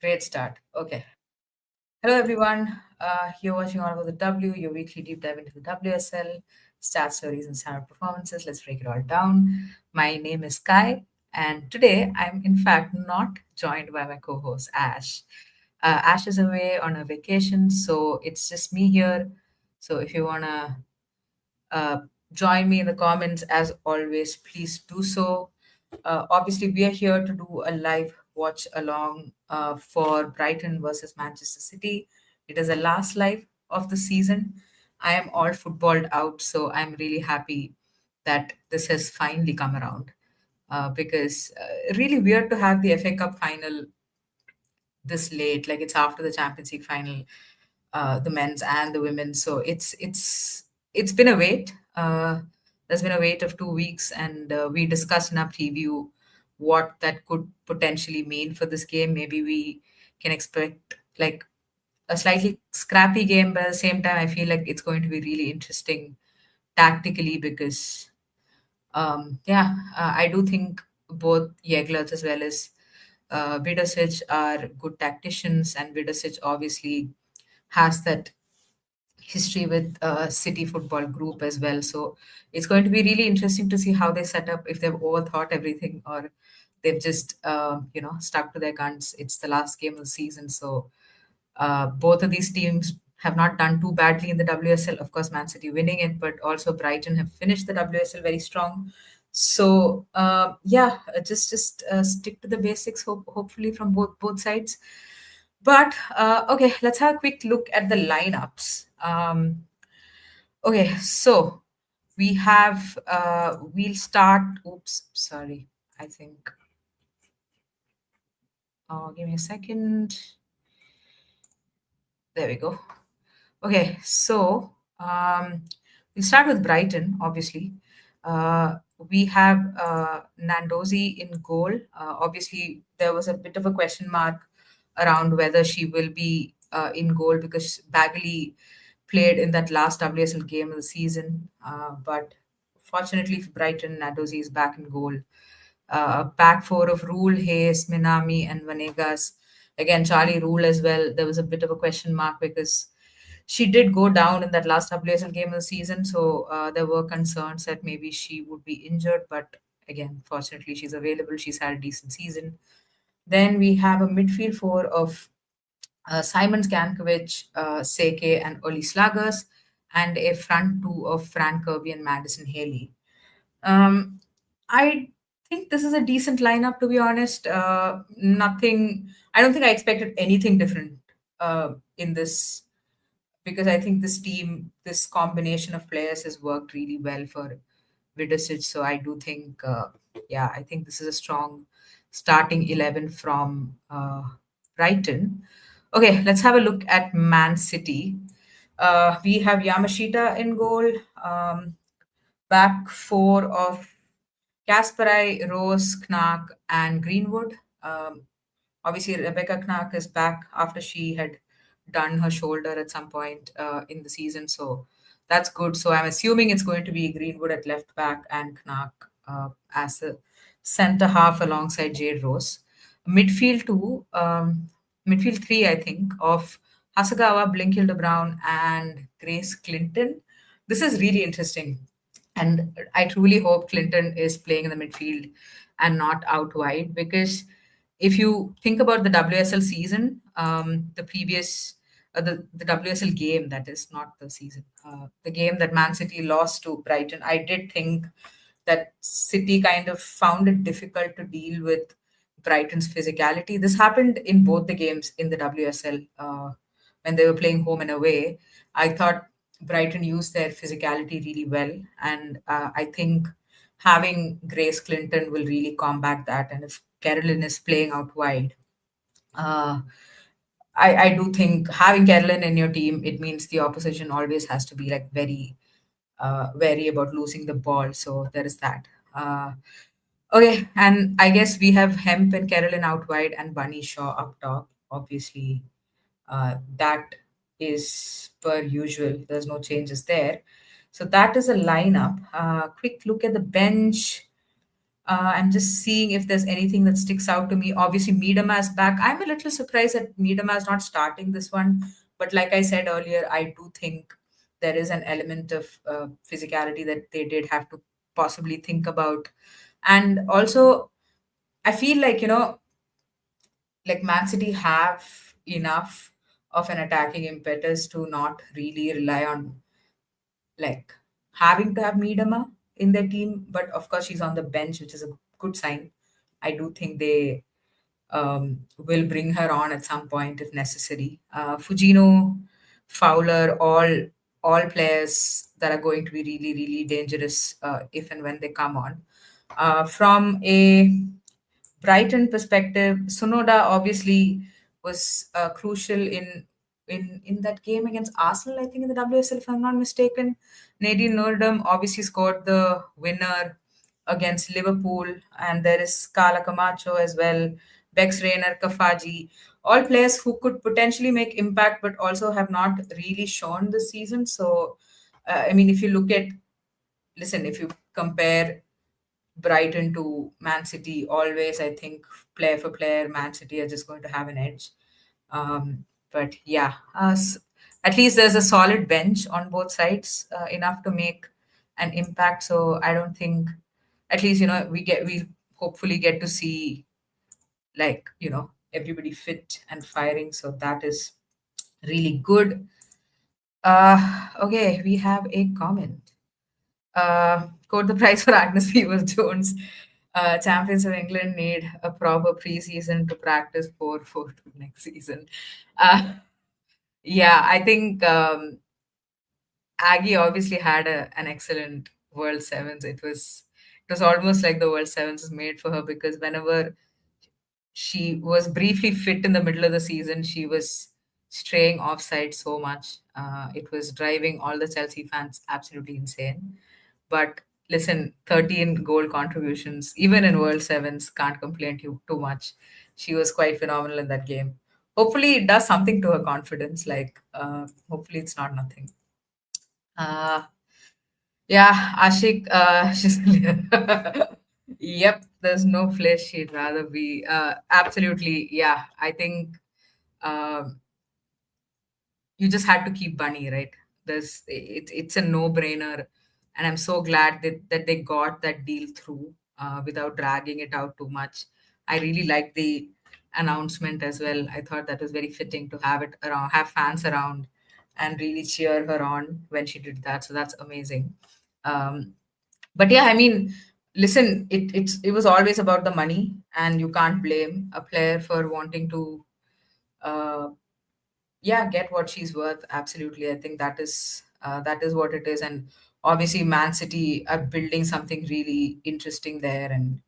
Great start. Okay. Hello, everyone. You're watching All About the W, your weekly deep dive into the WSL, stat stories, and standard performances. Let's break it all down. My name is Kai, and today I'm, in fact, not joined by my co host, Ash. Ash is away on a vacation, so it's just me here. So if you want to uh, join me in the comments, as always, please do so. Obviously, we are here to do a live watch along for Brighton versus Manchester City. It is the last live of the season. I am all footballed out, so I'm really happy that this has finally come around because really weird to have the FA Cup final this late. Like it's after the Champions League final, the men's and the women's. So it's been a wait. There's been a wait of 2 weeks, and we discussed in our preview what that could potentially mean for this game. Maybe we can expect like a slightly scrappy game, but at the same time, I feel like it's going to be really interesting tactically because I do think both Yeglers as well as Vidosic are good tacticians, and Vidosic obviously has that history with City Football Group as well. So it's going to be really interesting to see how they set up, if they've overthought everything or they've just stuck to their guns. It's the last game of the season, so both of these teams have not done too badly in the WSL. Of course, Man City winning it, but also Brighton have finished the WSL very strong. So just stick to the basics. Hopefully from both sides. But okay, let's have a quick look at the lineups. Okay, so we'll start. Oops, sorry. I think. Oh, give me a second. There we go. Okay, so we'll start with Brighton, obviously. We have Nandozi in goal. Obviously, there was a bit of a question mark around whether she will be in goal because Bagley played in that last WSL game of the season. But fortunately for Brighton, Nandozi is back in goal. A back four of Rule, Hayes, Minami, and Vanegas. Again, Charlie Rule as well. There was a bit of a question mark because she did go down in that last WSL game of the season. So there were concerns that maybe she would be injured. But again, fortunately, she's available. She's had a decent season. Then we have a midfield four of Simon Stankovic, Seke, and Oli Slagers, and a front two of Fran Kirby and Madison Haley. Um, I think this is a decent lineup, to be honest. Nothing. I don't think I expected anything different in this because I think this team, this combination of players, has worked really well for Vidosic. So I do think, I think this is a strong starting 11 from Brighton. Okay, let's have a look at Man City. We have Yamashita in goal. Back four of Kasparai, Rose, Knack, and Greenwood. Obviously, Rebecca Knack is back after she had done her shoulder at some point in the season. So that's good. So I'm assuming it's going to be Greenwood at left back and Knack as a center half alongside Jade Rose. Midfield two, midfield three, I think, of Hasagawa, Blinkhilde Brown, and Grace Clinton. This is really interesting. And I truly hope Clinton is playing in the midfield and not out wide because if you think about the WSL season, the previous the WSL game, that is not the season, the game that Man City lost to Brighton, I did think that City kind of found it difficult to deal with Brighton's physicality. This happened in both the games in the WSL when they were playing home and away. I thought Brighton used their physicality really well, and I think having Grace Clinton will really combat that. And if Carolyn is playing out wide, uh, I do think having Carolyn in your team, it means the opposition always has to be like very wary about losing the ball. So there is that. Okay, and I guess we have Hemp and Carolyn out wide and Bunny Shaw up top. Obviously, that is per usual. There's no changes there. So that is a lineup. Quick look at the bench. I'm just seeing if there's anything that sticks out to me. Obviously, Miedema's back. I'm a little surprised that Miedema's not starting this one. But like I said earlier, I do think there is an element of physicality that they did have to possibly think about. And also, I feel like, like Man City have enough of an attacking impetus to not really rely on like having to have Miedema in their team. But of course, she's on the bench, which is a good sign. I do think they will bring her on at some point if necessary. Fujino, Fowler, all players that are going to be really really dangerous if and when they come on. From a Brighton perspective, Sonoda obviously was crucial in that game against Arsenal, I think in the WSL, if I'm not mistaken. Nadine Nordum obviously scored the winner against Liverpool, and there is Carla Camacho as well, Bex Rayner, Kafaji, all players who could potentially make impact but also have not really shown this season. So, I mean, if you look at, listen, if you compare Brighton to Man City, always I think player for player, Man City are just going to have an edge. But yeah, at least there's a solid bench on both sides, enough to make an impact. So I don't think, at least we hopefully get to see everybody fit and firing. So that is really good. Okay, we have a comment. Quote the price for Agnes Beaver Jones. Champions of England need a proper preseason to practice for next season. Uh, yeah, I think Aggie obviously had an excellent World Sevens. It was almost like the World Sevens was made for her because whenever she was briefly fit in the middle of the season, she was straying offside so much. It was driving all the Chelsea fans absolutely insane. But listen, 13 goal contributions, even in World Sevens, can't complain too much. She was quite phenomenal in that game. Hopefully, it does something to her confidence. Hopefully, it's not nothing. Uh, yeah, Ashik, she's yep, there's no place she'd rather be. Absolutely, yeah. I think um, you just had to keep Bunny, right? It's a no-brainer, and I'm so glad that they got that deal through without dragging it out too much. I really like the announcement as well. I thought that was very fitting to have it around, have fans around, and really cheer her on when she did that. So that's amazing. Um, but yeah, I mean, listen, it was always about the money, and you can't blame a player for wanting to. Uh, yeah, get what she's worth. Absolutely, I think that is what it is. And obviously, Man City are building something really interesting there, and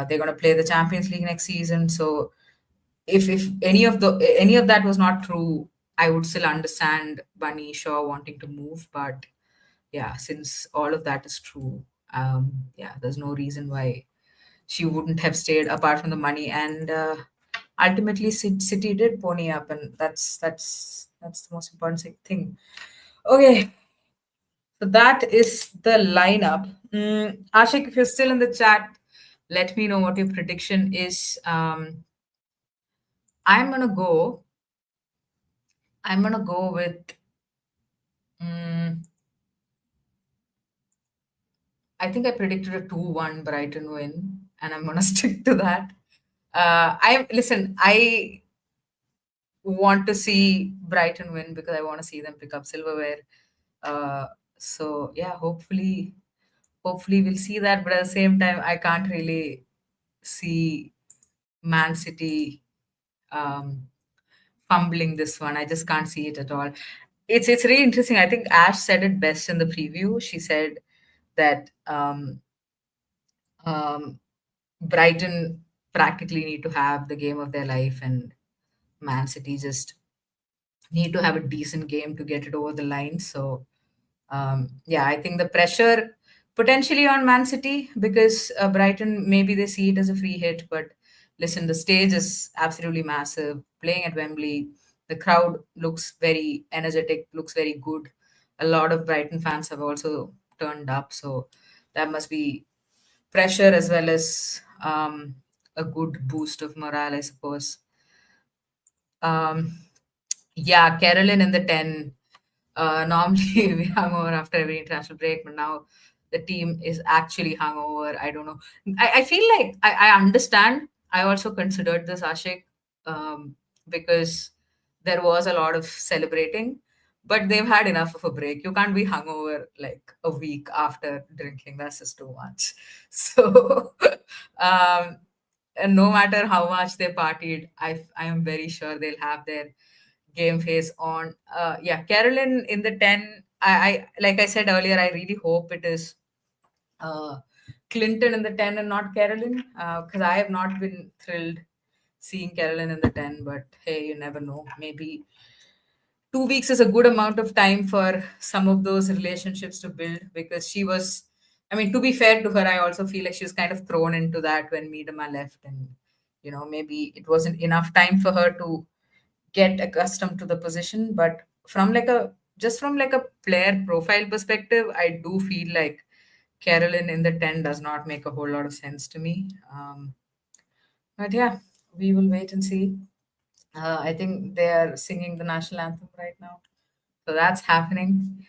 they're going to play the Champions League next season. So if any of that was not true, I would still understand Bunny Shaw wanting to move. But yeah, since all of that is true, yeah, there's no reason why she wouldn't have stayed apart from the money. And ultimately, City did pony up, and that's the most important thing. Okay, so that is the lineup. Ashik, if you're still in the chat, let me know what your prediction is. I'm gonna go. I'm gonna go with. mm I think I predicted a 2-1 Brighton win, and I'm gonna stick to that. I listen. I want to see Brighton win because I want to see them pick up silverware. Uh, so yeah, hopefully we'll see that. But at the same time, I can't really see Man City um, fumbling this one. I just can't see it at all. It's really interesting. I think Ash said it best in the preview. She said that um, Brighton practically need to have the game of their life, and Man City just need to have a decent game to get it over the line. So yeah, I think the pressure potentially on Man City because Brighton maybe they see it as a free hit, but listen, the stage is absolutely massive. Playing at Wembley, the crowd looks very energetic, looks very good. A lot of Brighton fans have also turned up, so that must be pressure as well as a good boost of morale, I suppose. Um, yeah, Carolyn in the 10. Normally we hung over after every international break, but now the team is actually hungover. I don't know. I feel like I understand. I also considered this, Ashik, because there was a lot of celebrating, but they've had enough of a break. You can't be hungover like a week after drinking. That's just too much. So, um, and no matter how much they partied, I am very sure they'll have their game face on. Yeah, Carolyn in the 10. I like I said earlier, I really hope it is uh, Clinton in the 10 and not Carolyn, because I have not been thrilled seeing Carolyn in the 10. But hey, you never know. Maybe 2 weeks is a good amount of time for some of those relationships to build, because she was, I mean, to be fair to her, I also feel like she was kind of thrown into that when Miedema left. And, maybe it wasn't enough time for her to get accustomed to the position. But from like a player profile perspective, I do feel like Carolyn in the 10 does not make a whole lot of sense to me. But yeah, we will wait and see. I think they are singing the national anthem right now. So that's happening.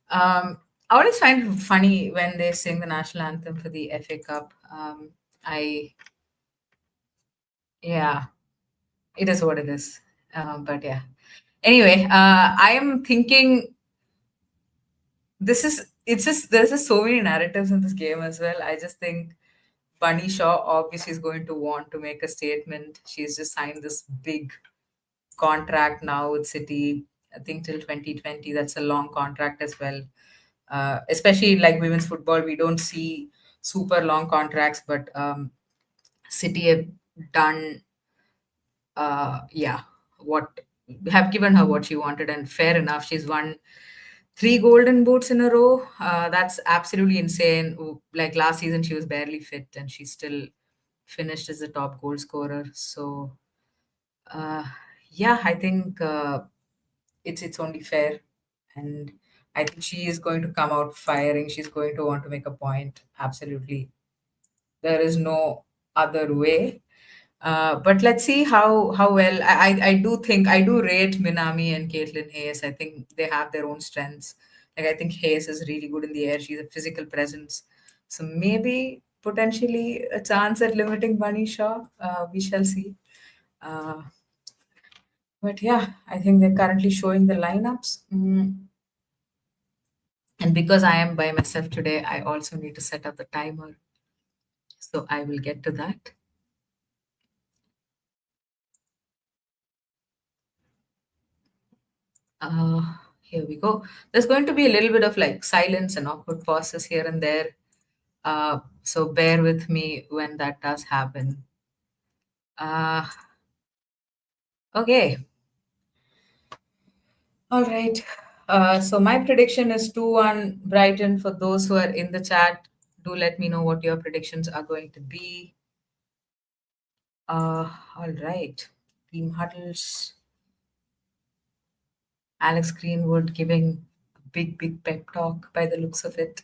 I always find it funny when they sing the national anthem for the FA Cup. I, yeah, it is what it is. But yeah. Anyway, I am thinking it's just there's just so many narratives in this game as well. I just think Bunny Shaw obviously is going to want to make a statement. She's just signed this big contract now with City, I think till 2020. That's a long contract as well. Especially like women's football, we don't see super long contracts, but City have done, yeah, what have given her what she wanted, and fair enough. She's won three golden boots in a row. That's absolutely insane. Like last season, she was barely fit, and she still finished as the top goal scorer. So, uh, yeah, I think it's only fair, and I think she is going to come out firing. She's going to want to make a point. Absolutely, there is no other way. But let's see how well. I do think I do rate Minami and Caitlin Hayes. I think they have their own strengths. Like I think Hayes is really good in the air. She's a physical presence. So maybe potentially a chance at limiting Bunny Shaw. We shall see. Uh, but yeah, I think they're currently showing the lineups. And because I am by myself today, I also need to set up the timer. So I will get to that. Here we go. There's going to be a little bit of like silence and awkward pauses here and there. So bear with me when that does happen. Uh, okay. All right. So my prediction is 2-1 Brighton. For those who are in the chat, do let me know what your predictions are going to be. All right. Team huddles. Alex Greenwood giving a big pep talk by the looks of it.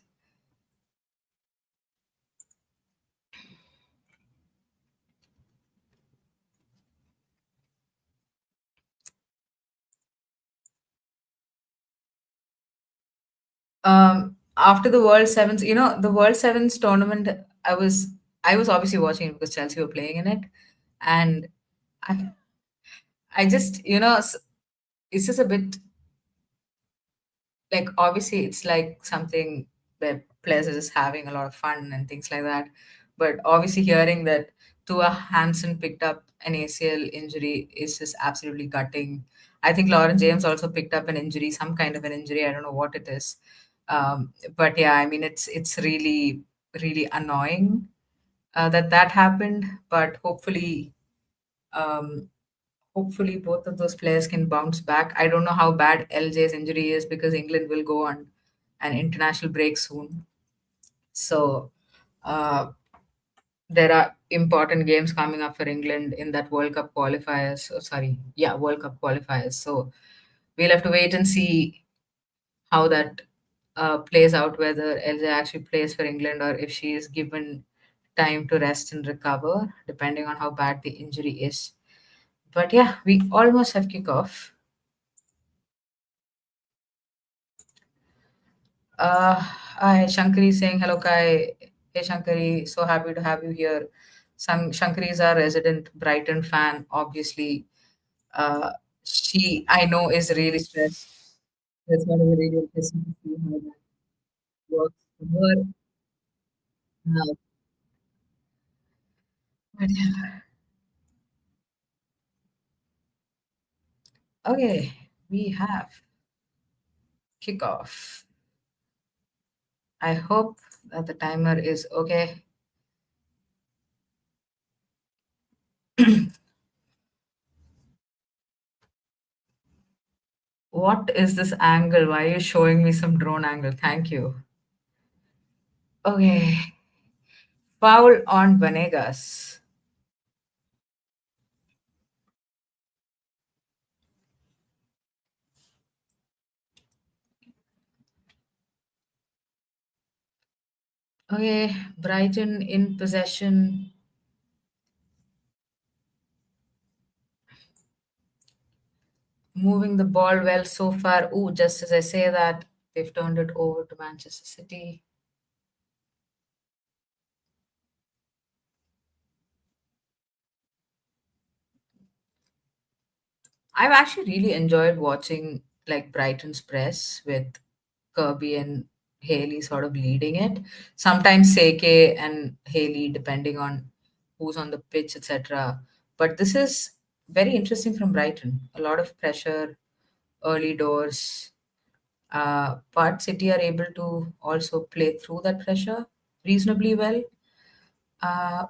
After the World Sevens, the World Sevens tournament, I was obviously watching it because Chelsea were playing in it, and I I just it's just a bit like, obviously it's like something that players are just having a lot of fun and things like that, but obviously hearing that Tua Hansen picked up an ACL injury is just absolutely gutting. I think Lauren James also picked up an injury, some kind of an injury. I don't know what it is. But yeah, I mean, it's really annoying that happened. But um, hopefully both of those players can bounce back. I don't know how bad LJ's injury is because England will go on an international break soon. So uh, there are important games coming up for England in that World Cup qualifiers. Oh, sorry, yeah, World Cup qualifiers. So we'll have to wait and see how that plays out, whether Elsa actually plays for England or if she is given time to rest and recover, depending on how bad the injury is. But yeah, we almost have kickoff. Uh, Hi, Shankari saying hello, Kai. Hey, Shankari, so happy to have you here. Shankari is our resident Brighton fan, obviously. Uh, she, I know, is really stressed. That's why we're really interested to see how that works for her. Uh, but yeah. Okay, we have kickoff. I hope that the timer is okay. What is this angle? Why are you showing me some drone angle? Thank you. Okay, foul on Vanegas. Okay, Brighton in possession, moving the ball well so far. Ooh, just as I say that, they've turned it over to Manchester City. I've actually really enjoyed watching like Brighton's press with Kirby and Haley sort of leading it. Sometimes Seke and Haley, depending on who's on the pitch, etc. But this is very interesting from Brighton. A lot of pressure, early doors, but City are able to also play through that pressure reasonably well.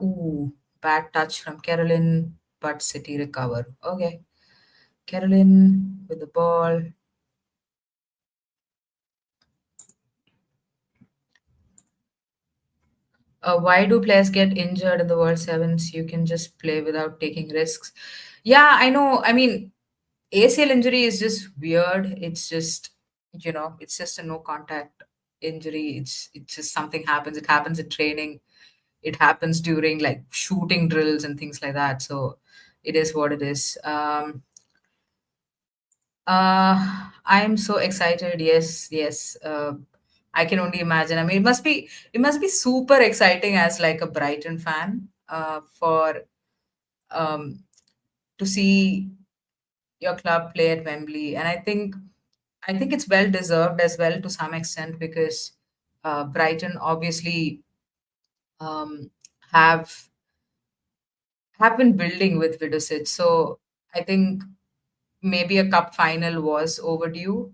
Ooh, bad touch from Carolyn, but City recover. Okay, Carolyn with the ball. Why do players get injured in the World Sevens? You can just play without taking risks. Yeah, I know. I mean, ACL injury is just weird. It's just, it's just a no contact injury. It's just something happens. It happens at training. It happens during like shooting drills and things like that. So it is what it is. I am so excited. Yes, yes. I can only imagine. I mean, it must be super exciting as like a Brighton fan, for um, to see your club play at Wembley, and I think it's well deserved as well to some extent because Brighton obviously um, have have been building with Vidosic. So I think maybe a cup final was overdue.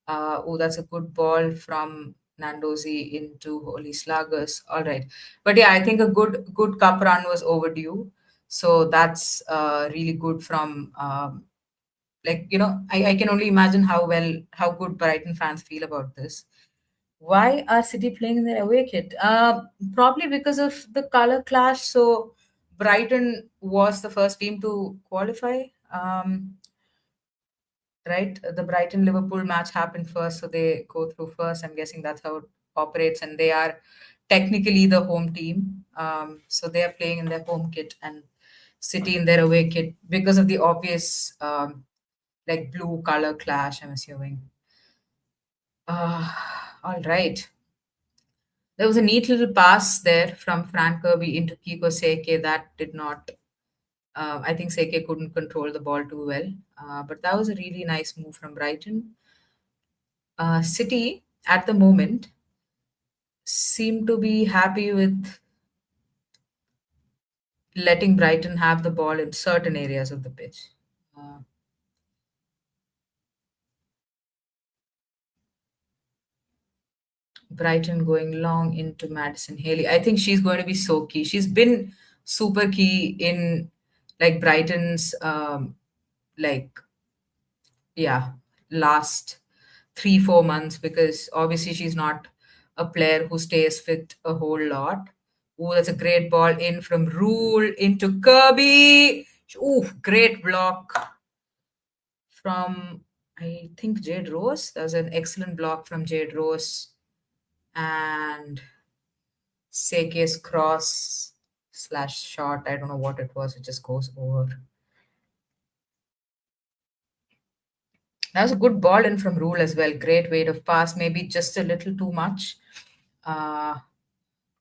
Oh, that's a good ball from Nandozi into Holy Slagers. All right, but yeah, I think a good cup run was overdue. So that's really good from like I can only imagine how good Brighton fans feel about this. Why are City playing in their away kit? Probably because of the color clash. So Brighton was the first team to qualify. Right? The Brighton Liverpool match happened first, so they go through first. I'm guessing that's how it operates, and they are technically the home team. So they are playing in their home kit and City in their away kit because of the obvious like blue color clash, I'm assuming. All right. There was a neat little pass there from Frank Kirby into Kiko Seke that did not. I think Seke couldn't control the ball too well, but that was a really nice move from Brighton. City at the moment seem to be happy with letting Brighton have the ball in certain areas of the pitch. Uh, Brighton going long into Madison Haley. I think she's going to be so key. She's been super key in like Brighton's like yeah last 3 4 months because obviously she's not a player who stays fit a whole lot. Oh, that's a great ball in from Rule into Kirby. Oh, great block from I think Jade Rose. That was an excellent block from Jade Rose and Seke's cross. slash shot. I don't know what it was. It just goes over. That was a good ball in from Rule as well. Great weight of pass, maybe just a little too much. Uh,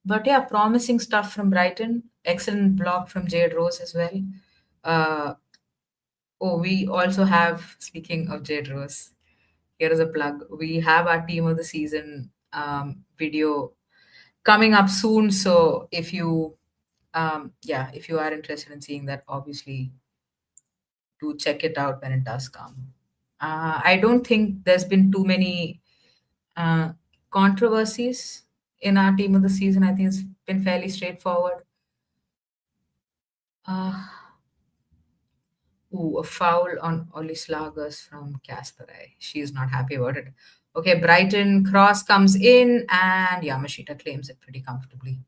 but yeah, promising stuff from Brighton. Excellent block from Jade Rose as well. Uh, oh, we also have, speaking of Jade Rose, here is a plug. We have our team of the season video coming up soon. So if you, yeah, if you are interested in seeing that, obviously do check it out when it does come. I don't think there's been too many uh, controversies in our team of the season. I think it's been fairly straightforward. Uh, Ooh, a foul on Ollis Lagos from Kasparai. She is not happy about it. Okay, Brighton cross comes in, and Yamashita claims it pretty comfortably.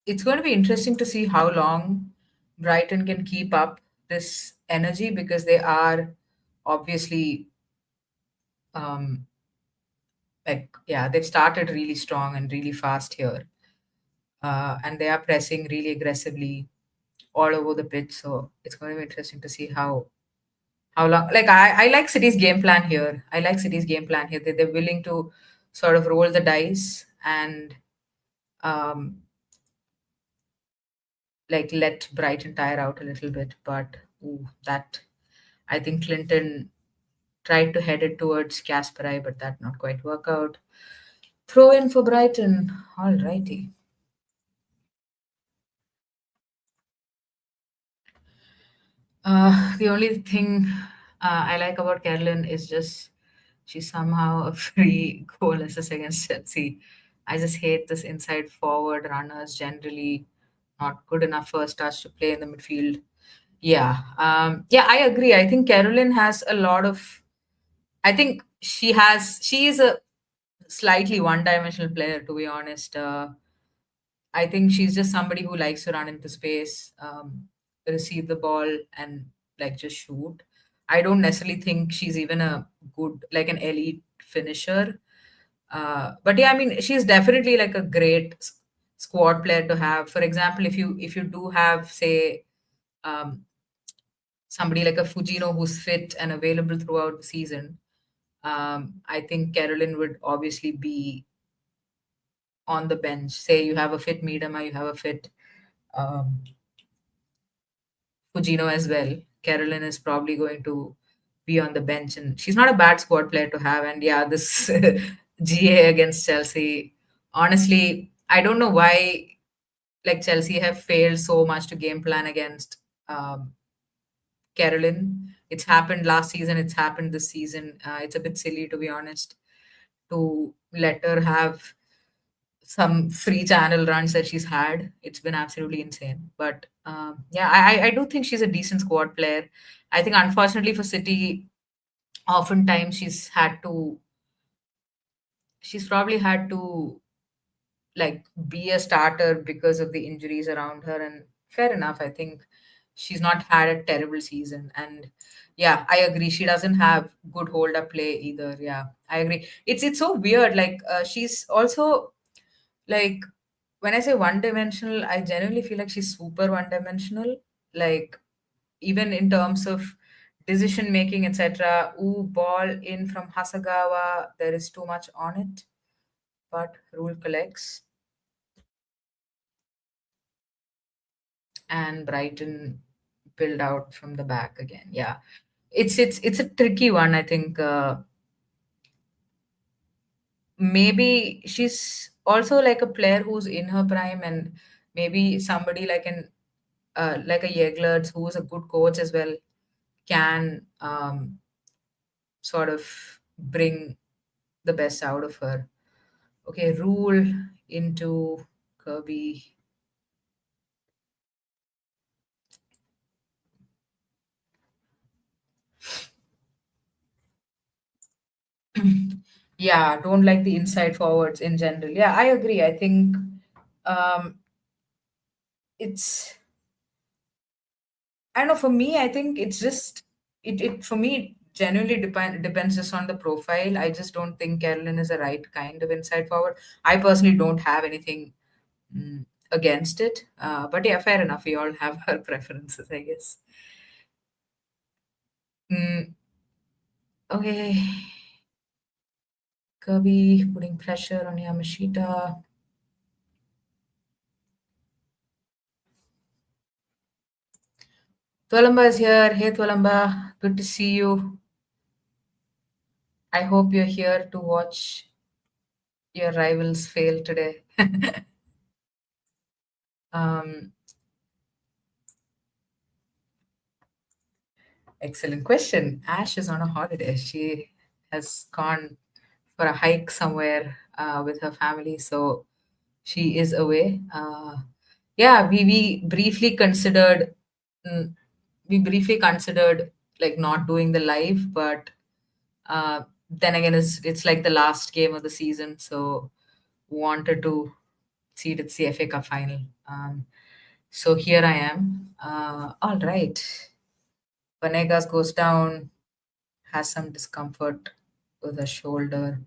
It's going to be interesting to see how long Brighton can keep up this energy because they are obviously um, like yeah they've started really strong and really fast here, and they are pressing really aggressively all over the pitch. So it's going to be interesting to see how long. Like I like City's game plan here. I like City's game plan here. They're willing to sort of roll the dice and um, like let Brighton tire out a little bit. But ooh, that I think Clinton tried to head it towards Kasparai, but that not quite work out. Throw in for Brighton. All righty. The only thing I like about Carolyn is just she's somehow a free goal assist against Chelsea. I just hate this inside forward runners generally not good enough first touch to play in the midfield. Yeah, yeah, I agree. I think Carolyn has a lot of. I think she is a slightly one-dimensional player to be honest. I think she's just somebody who likes to run into space, receive the ball, and like just shoot. I don't necessarily think she's even a good, like an elite finisher. But yeah, I mean, she's definitely like a great squad player to have. For example, if you do have, say, um, somebody like a Fujino who's fit and available throughout the season, I think Carolyn would obviously be on the bench. Say you have a fit Miedema, you have a fit um, Fujino as well. Carolyn is probably going to be on the bench, and she's not a bad squad player to have. And yeah, this GA against Chelsea, honestly, I don't know why like Chelsea have failed so much to game plan against um, Carolyn. It's happened last season. It's happened this season. It's a bit silly to be honest to let her have some free channel runs that she's had. It's been absolutely insane. But yeah, I do think she's a decent squad player. I think unfortunately for City, oftentimes she's probably had to like be a starter because of the injuries around her. And fair enough, I think she's not had a terrible season. And yeah, I agree. She doesn't have good hold up play either. Yeah, I agree. It's so weird. Like she's also like when I say one dimensional, I genuinely feel like she's super one dimensional. Like even in terms of decision making, etc. Ooh, ball in from Hasagawa. There is too much on it, but Rule collects and Brighton build out from the back again. Yeah, it's a tricky one. I think maybe she's also like a player who's in her prime, and maybe somebody like a Yeglerts, who's a good coach as well, can sort of bring the best out of her. Okay, Rule into Kirby. Yeah, don't like the inside forwards in general. Yeah, I agree. I think um, it's I don't know. For me, I think it's just it for me it genuinely depends just on the profile. I just don't think Carolyn is the right kind of inside forward. I personally don't have anything against it. But yeah, fair enough. We all have our preferences, I guess. Mm, okay, Kirby putting pressure on Yamashita. Twalamba is here. Hey, Twalamba, good to see you. I hope you're here to watch your rivals fail today. um, Excellent question. Ash is on a holiday. She has gone for a hike somewhere with her family, so she is away. Yeah, we briefly considered mm, like not doing the live, but then again, it's like the last game of the season, so wanted to see it. It's the FA Cup final. So here I am. All right. Vanegas goes down, has some discomfort with her shoulder.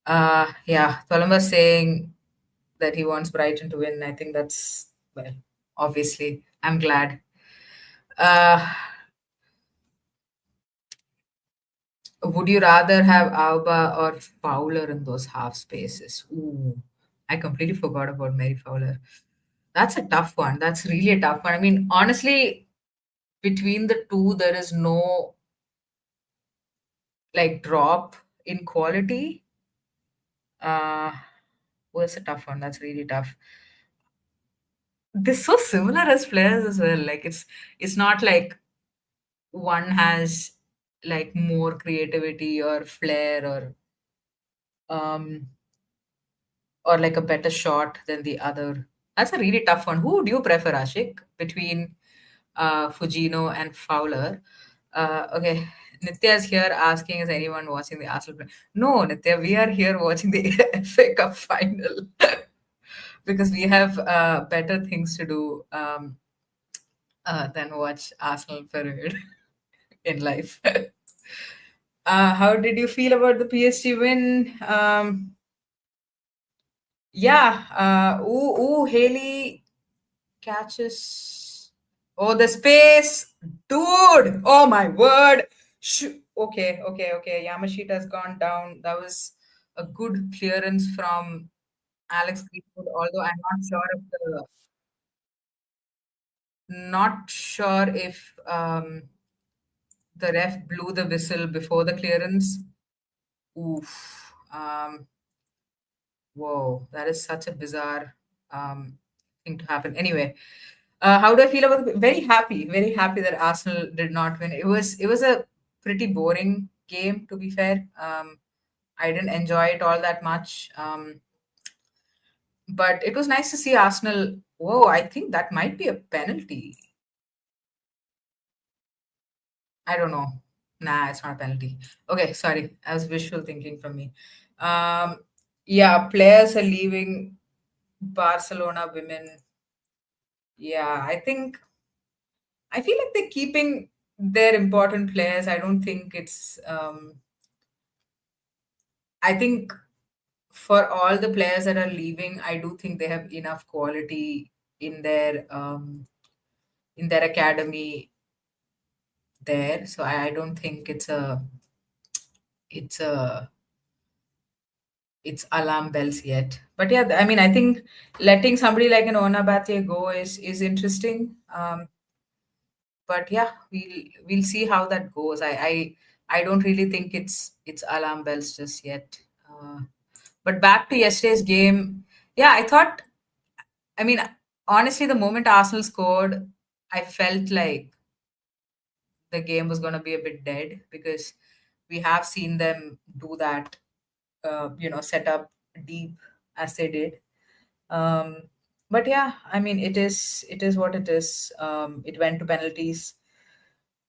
Yeah, Columbus saying that he wants Brighton to win. I think that's, well, obviously, I'm glad. Uh, would you rather have Alba or Fowler in those half spaces? Ooh, I completely forgot about Mary Fowler. That's a tough one. That's really a tough one. I mean, honestly, between the two, there is no like drop in quality. Uh, it's a tough one. That's really tough. They're so similar as players as well. Like it's not like one has like more creativity or flair um or like a better shot than the other. That's a really tough one. Who do you prefer, Ashik, between Fujino and Fowler? Okay, Nitya is here asking, is anyone watching the Arsenal play? No, Nitya, we are here watching the FA Cup final because we have better things to do than watch Arsenal parade in life. How did you feel about the PSG win? Yeah. Haley catches. Oh, the space, dude! Oh my word! Okay. Yamashita's gone down. That was a good clearance from Alex Greenwood. Although I'm not sure if the ref blew the whistle before the clearance. Oof. Whoa, that is such a bizarre thing to happen. Anyway, how do I feel about very happy that Arsenal did not win. It was a pretty boring game, to be fair. I didn't enjoy it all that much. But it was nice to see Arsenal. Whoa, I think that might be a penalty. I don't know. Nah, it's not a penalty. Okay, sorry. I was visual thinking from me. Um, yeah, players are leaving Barcelona women. Yeah, I feel like they're keeping their important players. I don't think it's I think for all the players that are leaving, I do think they have enough quality in their academy there. So I don't think it's a it's alarm bells yet. But yeah, I mean, I think letting somebody like an Onabatye go is interesting. But yeah, we'll see how that goes. I don't really think it's alarm bells just yet. But back to yesterday's game, yeah, I mean, honestly, the moment Arsenal scored, I felt like the game was going to be a bit dead because we have seen them do that, set up deep as they did. Um, but yeah, I mean, it is what it is. It went to penalties.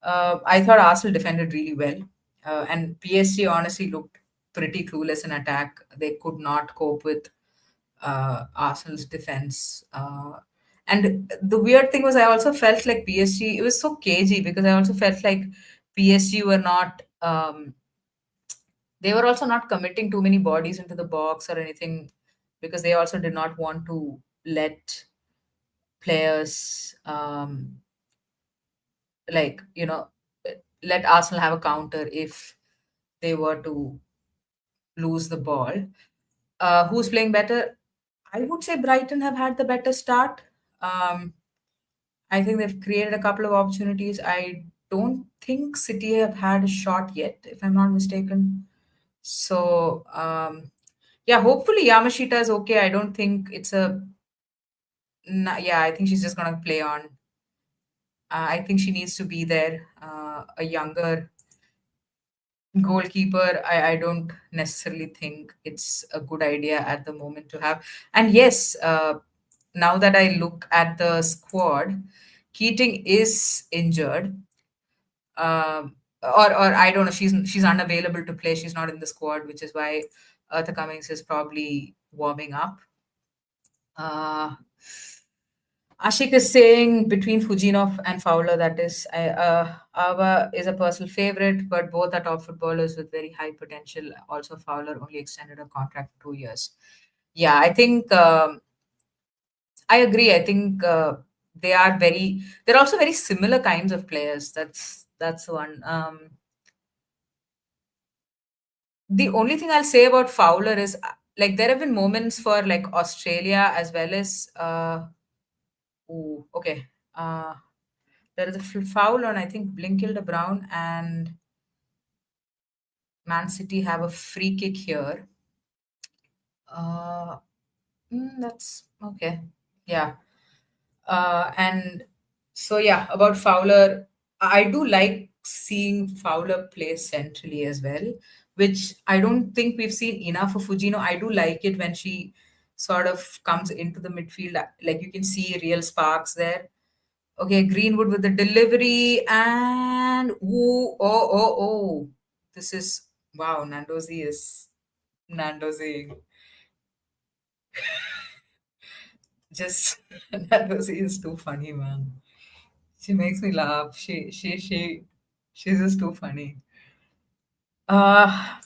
I thought Arsenal defended really well, and PSG honestly looked. pretty clueless in attack. They could not cope with Arsenal's defense. And the weird thing was, I also felt like PSG. It was so cagey because I also felt like PSG were not. They were also not committing too many bodies into the box or anything, because they also did not want to let players like let Arsenal have a counter if they were to lose the ball. Who's playing better? I would say Brighton have had the better start. Um, I think they've created a couple of opportunities. I don't think City have had a shot yet, if I'm not mistaken. So, yeah, hopefully Yamashita is okay. I don't think it's a. Yeah, I think she's just going to play on. I think she needs to be there. A younger goalkeeper, I don't necessarily think it's a good idea at the moment to have. And yes, now that I look at the squad, Keating is injured. Or I don't know, she's unavailable to play. She's not in the squad, which is why Eartha Cummings is probably warming up. Uh, Ashik is saying between Fujinov and Fowler, that is, Ava is a personal favorite, but both are top footballers with very high potential. Also, Fowler only extended a contract for 2 years. Yeah, I think I agree. I think they're also very similar kinds of players. That's one. The only thing I'll say about Fowler is like there have been moments for like Australia as well as ooh, okay. There is a foul on, I think, Blinkilde Brown, and Man City have a free kick here. Uh, that's okay. Yeah. And so, yeah, about Fowler, I do like seeing Fowler play centrally as well, which I don't think we've seen enough of Fujino. I do like it when she sort of comes into the midfield. Like you can see real sparks there. Okay, Greenwood with the delivery, and oh. This is wow, Nandozi just Nandozi is too funny, man. She makes me laugh. She's just too funny. Uh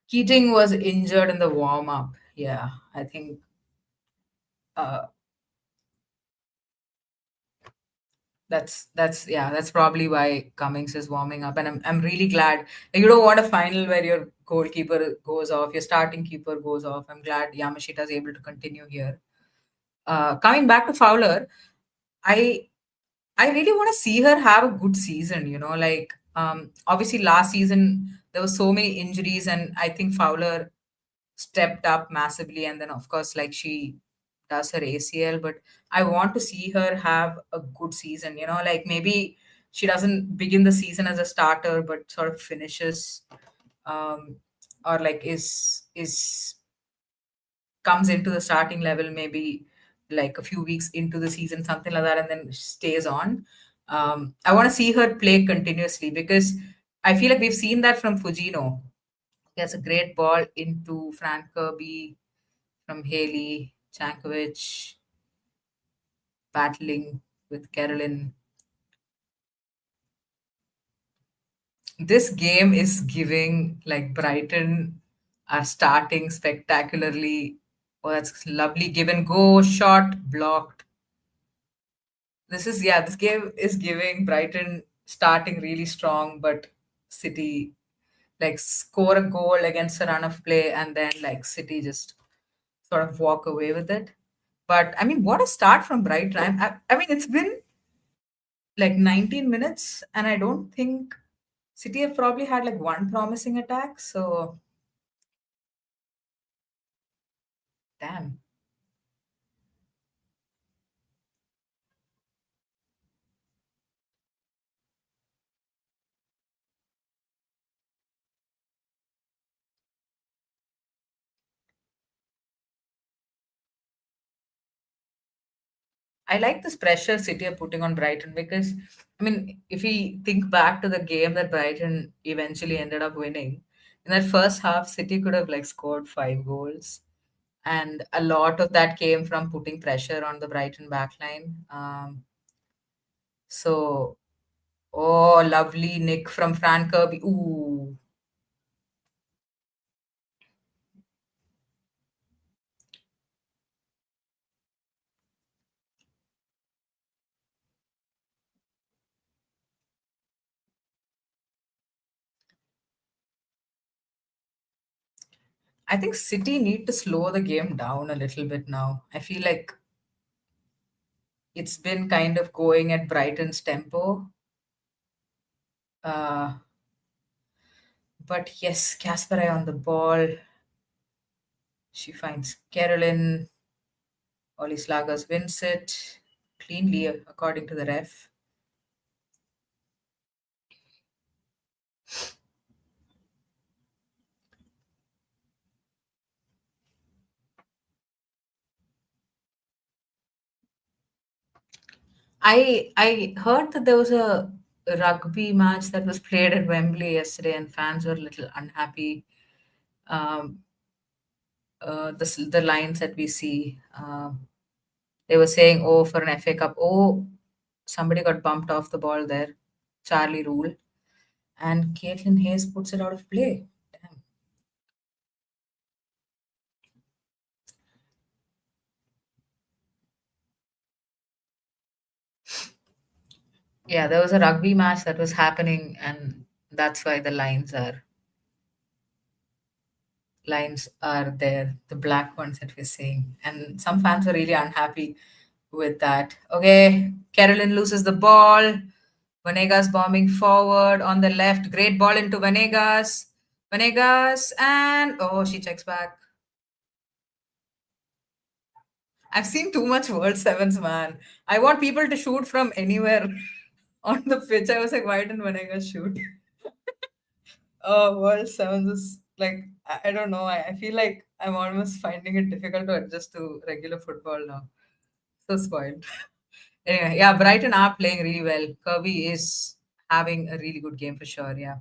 Keating was injured in the warm up. Yeah, I think uh that's probably why Cummings is warming up, and I'm really glad. Like, you don't want a final where your goalkeeper goes off, your starting keeper goes off. I'm glad Yamashita is able to continue here. Coming back to Fowler, I I really want to see her have a good season. Like obviously last season there were so many injuries, and I think Fowler stepped up massively, and then of course like she does her ACL, but I want to see her have a good season, like maybe she doesn't begin the season as a starter but sort of finishes, um or like is comes into the starting level maybe like a few weeks into the season, something like that, and then stays on. I want to see her play continuously because I feel like we've seen that from Fujino. Gets a great ball into Frank Kirby from Haley Jankovic, battling with Carolyn. This game is giving like Brighton are starting spectacularly. Oh, that's lovely. Give and go, shot, blocked. This game is giving Brighton starting really strong, but City like score a goal against a run of play, and then like City just sort of walk away with it. But I mean, what a start from Brighton. I mean, it's been like 19 minutes, and I don't think City have probably had like one promising attack. So, damn. I like this pressure City are putting on Brighton because, I mean, if we think back to the game that Brighton eventually ended up winning, In that first half, City could have like scored 5 goals, and a lot of that came from putting pressure on the Brighton backline. So, oh, lovely nick from Fran Kirby. Ooh, I think City need to slow the game down a little bit now. I feel like it's been kind of going at Brighton's tempo. Uh, but yes, Kasparai on the ball. She finds Carolyn. Ollie Slagers wins it cleanly, according to the ref. I heard that there was a rugby match that was played at Wembley yesterday, and fans were a little unhappy. Um, the lines that we see, they were saying, "Oh, for an FA Cup, oh, somebody got bumped off the ball there, Charlie Rule," and Caitlin Hayes puts it out of play. Damn. Yeah, there was a rugby match that was happening, and that's why the lines are there, the black ones that we're seeing. And some fans are really unhappy with that. Okay, Carolyn loses the ball. Vanegas bombing forward on the left. Great ball into Vanegas. Vanegas, and oh, she checks back. I've seen too much World Sevens, man. I want people to shoot from anywhere on the pitch. I was like, why didn't Vanegas shoot? Oh, World Sevens is like, I don't know. I feel like I'm almost finding it difficult to adjust to regular football now. So spoiled. Anyway, yeah, Brighton are playing really well. Kirby is having a really good game for sure. Yeah.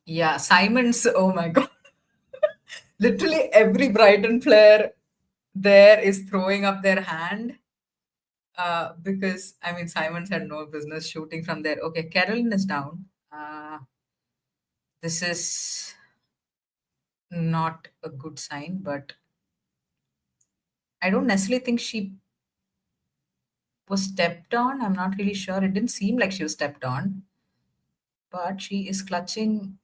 Yeah. Simons, oh my God. Literally every Brighton player there is throwing up their hand because, I mean, Simons had no business shooting from there. Okay, Carolyn is down. This is not a good sign, but I don't necessarily think she was stepped on. I'm not really sure. It didn't seem like she was stepped on, but she is clutching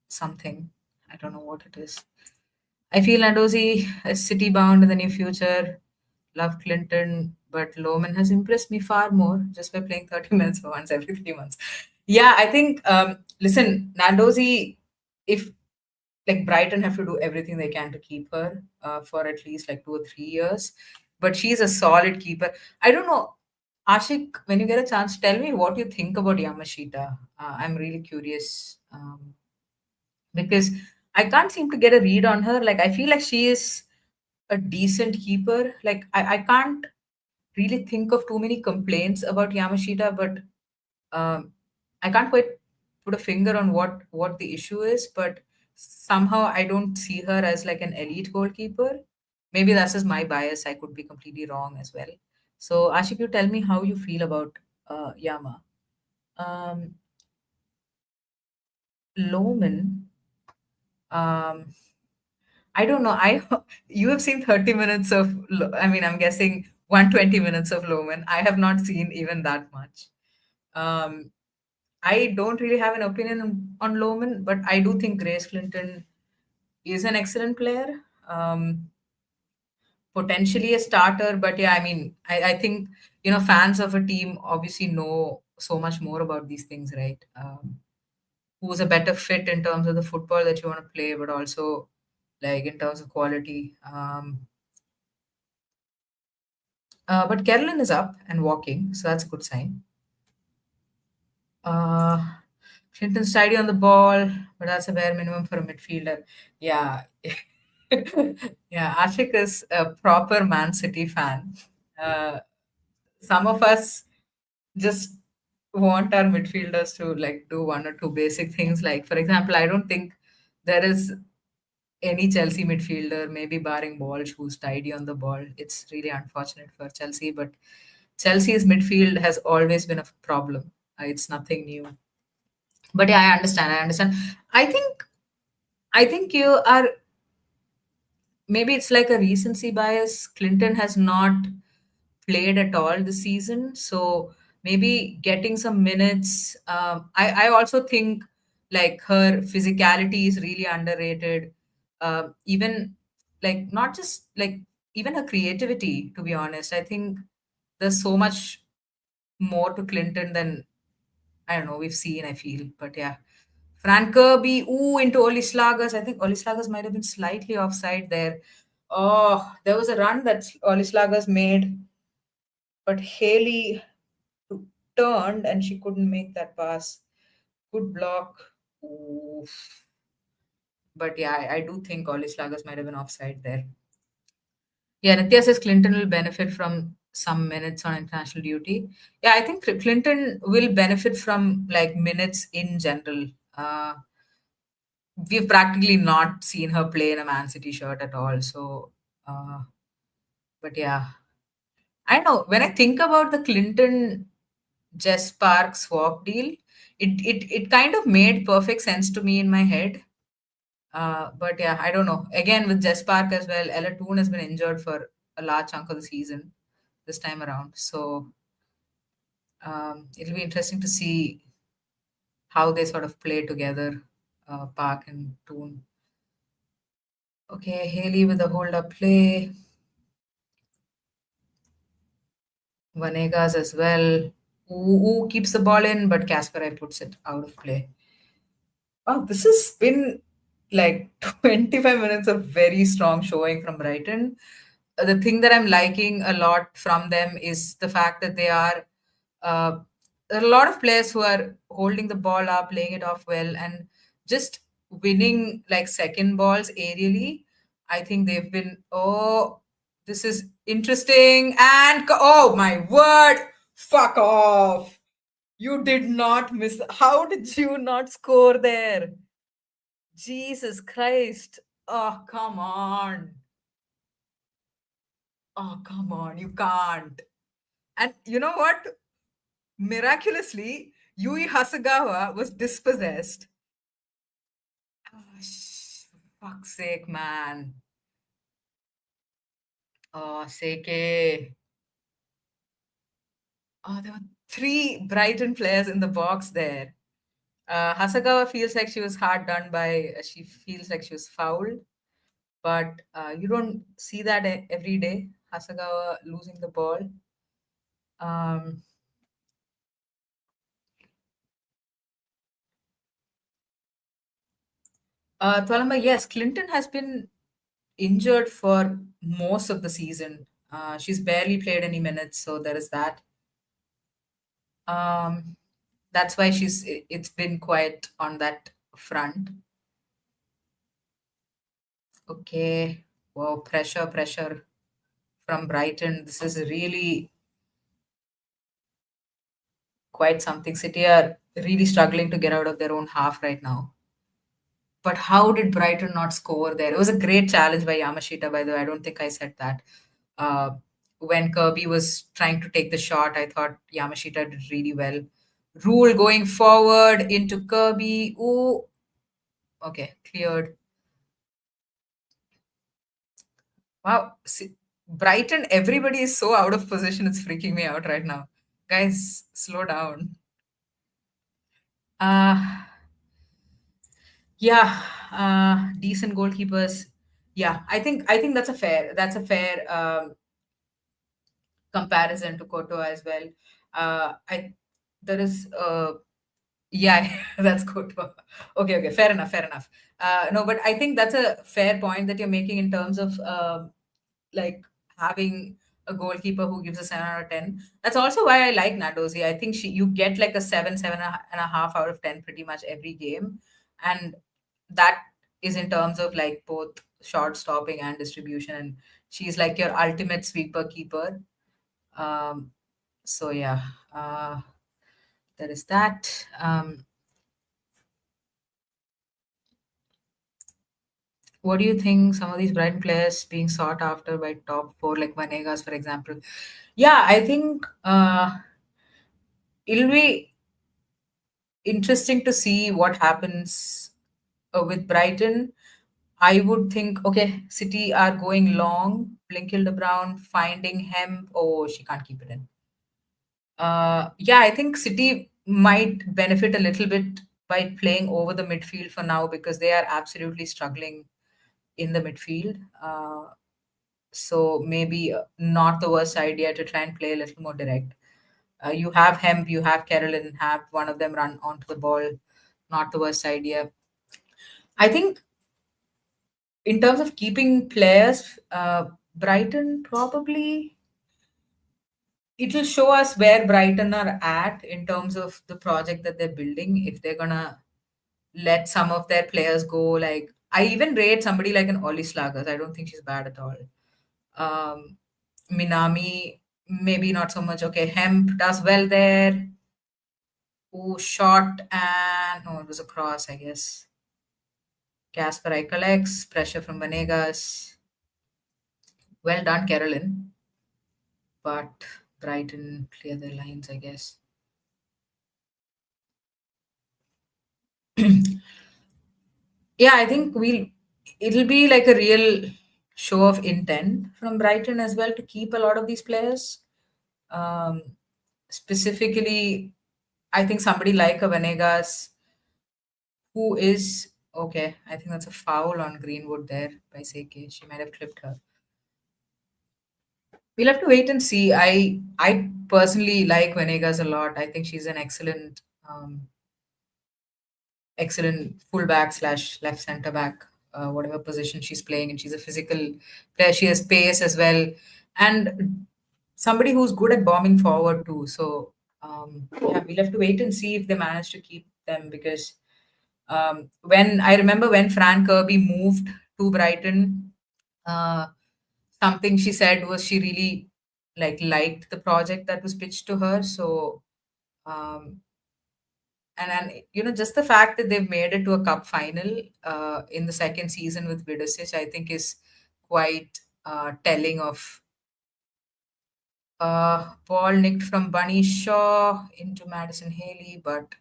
something. I don't know what it is. I feel Nandosi is city bound in the near future. Love Clinton, but Lohman has impressed me far more just by playing 30 minutes for once every 3 months. Yeah, I think, listen, Nandosi, if like Brighton have to do everything they can to keep her for at least like 2 or 3 years, but she's a solid keeper. I don't know. Ashik, when you get a chance, tell me what you think about Yamashita. I'm really curious. Because I can't seem to get a read on her. Like I feel like she is a decent keeper. Like I can't really think of too many complaints about Yamashita, but um, I can't quite put a finger on what the issue is. But somehow I don't see her as like an elite goalkeeper. Maybe that's just my bias. I could be completely wrong as well. So Ashik, you tell me how you feel about Yama. Um, Lohman. Um, I don't know. I you have seen 30 minutes of I mean, I'm guessing 120 minutes of Loman. I have not seen even that much. Um, I don't really have an opinion on Loman, but I do think Grace Clinton is an excellent player. Potentially a starter, but yeah, I mean, I think fans of a team obviously know so much more about these things, right? Who's a better fit in terms of the football that you want to play, but also like in terms of quality. But Carolyn is up and walking, so that's a good sign. Uh, Clinton's tidy on the ball, but that's a bare minimum for a midfielder. Yeah. Yeah, Ashik is a proper Man City fan. Uh, some of us just want our midfielders to like do one or two basic things. Like, for example, I don't think there is any Chelsea midfielder, maybe barring Walsh, who's tidy on the ball. It's really unfortunate for Chelsea, but Chelsea's midfield has always been a problem. It's nothing new. But yeah, I understand. I understand. I think I think you are, maybe it's like a recency bias. Clinton has not played at all this season, so maybe getting some minutes. I also think like her physicality is really underrated. Even like not just like even her creativity. To be honest, I think there's so much more to Clinton than I don't know we've seen. I feel, but yeah. Fran Kirby, ooh, into Oli Slagers. I think Oli Slagers might have been slightly offside there. Oh, there was a run that Oli Slagers made, but Haley turned and she couldn't make that pass. Good block. Oof. But yeah, I do think Oli Slagers might have been offside there. Yeah, Nitya says Clinton will benefit from some minutes on international duty. Yeah, I think Clinton will benefit from like minutes in general. Uh, we've practically not seen her play in a Man City shirt at all. So, uh, but yeah, I know when I think about the Clinton Jess Park swap deal, it kind of made perfect sense to me in my head. But yeah, I don't know. Again, with Jess Park as well, Ella Toon has been injured for a large chunk of the season this time around. So it'll be interesting to see how they sort of play together, Park and Toon. Okay, Haley with the hold up play. Vanegas as well. Who keeps the ball in, but Kasparov puts it out of play. Wow, this has been like 25 minutes of very strong showing from Brighton. The thing that I'm liking a lot from them is the fact that uh, there are a lot of players who are holding the ball up, playing it off well, and just winning like second balls aerially. I think they've been, oh, this is interesting. And oh my word, fuck off. You did not miss. How did you not score there? Jesus Christ. Oh, come on. Oh, come on. You can't. And you know what? Miraculously, Yui Hasagawa was dispossessed. Oh, fuck's sake, man. Oh, Seke. Oh, there were three Brighton players in the box there. Hasagawa feels like she was hard done by, she feels like she was fouled, but you don't see that every day. Hasagawa losing the ball. Um, Thalamba, yes, Clinton has been injured for most of the season. She's barely played any minutes, so there is that. Um, that's why it's been quiet on that front. Okay. Wow, pressure, pressure from Brighton. This is really quite something. City are really struggling to get out of their own half right now. But how did Brighton not score there? It was a great challenge by Yamashita, by the way. I don't think I said that. Uh, when Kirby was trying to take the shot, I thought Yamashita did really well. Rule going forward into Kirby. Ooh, okay, cleared. Wow. See, Brighton, everybody is so out of position. It's freaking me out right now. Guys, slow down. Uh, yeah, decent goalkeepers. Yeah, I think that's a fair comparison to Koto as well. I there is yeah, that's Koto. Okay, okay, fair enough, fair enough. No, but I think that's a fair point that you're making in terms of like having a goalkeeper who gives a 7 out of 10. That's also why I like Nadozi. I think you get like a seven and a half out of 10 pretty much every game, and that is in terms of like both shot stopping and distribution. And she's like your ultimate sweeper keeper. Um, so yeah, uh, there is that. What do you think? Some of these Brighton players being sought after by top four, like Vanegas, for example. Yeah, I think it'll be interesting to see what happens with Brighton. I would think, okay, City are going long. Blinkilde Brown finding hemp. Oh, she can't keep it in. Yeah, I think City might benefit a little bit by playing over the midfield for now because they are absolutely struggling in the midfield. So maybe not the worst idea to try and play a little more direct. You have Hemp, you have Carolyn, have one of them run onto the ball. Not the worst idea. I think in terms of keeping players, Brighton probably it'll show us where Brighton are at in terms of the project that they're building. If they're gonna let some of their players go, like I even rate somebody like an Ollie Slagers. I don't think she's bad at all. Um, Minami, maybe not so much. Okay, Hemp does well there. Who shot and no, it was a cross, I guess. Casper collects pressure from Vanegas. Well done, Carolyn. But Brighton clear their lines, I guess. Yeah, I think it'll be like a real show of intent from Brighton as well to keep a lot of these players. Um, Specifically, I think somebody like a Venegas who is okay. I think that's a foul on Greenwood there by Seke. She might have clipped her. We'll have to wait and see. I personally like Venegas a lot. I think she's an excellent fullback slash left centre back, whatever position she's playing, and she's a physical player. She has pace as well, and somebody who's good at bombing forward too. So yeah, we'll have to wait and see if they manage to keep them because when I remember when Fran Kirby moved to Brighton, uh, something she said was she really liked the project that was pitched to her. So um, and just the fact that they've made it to a cup final in the second season with Vidosic, I think is quite telling of ball nicked from Bunny Shaw into Madison Haley, but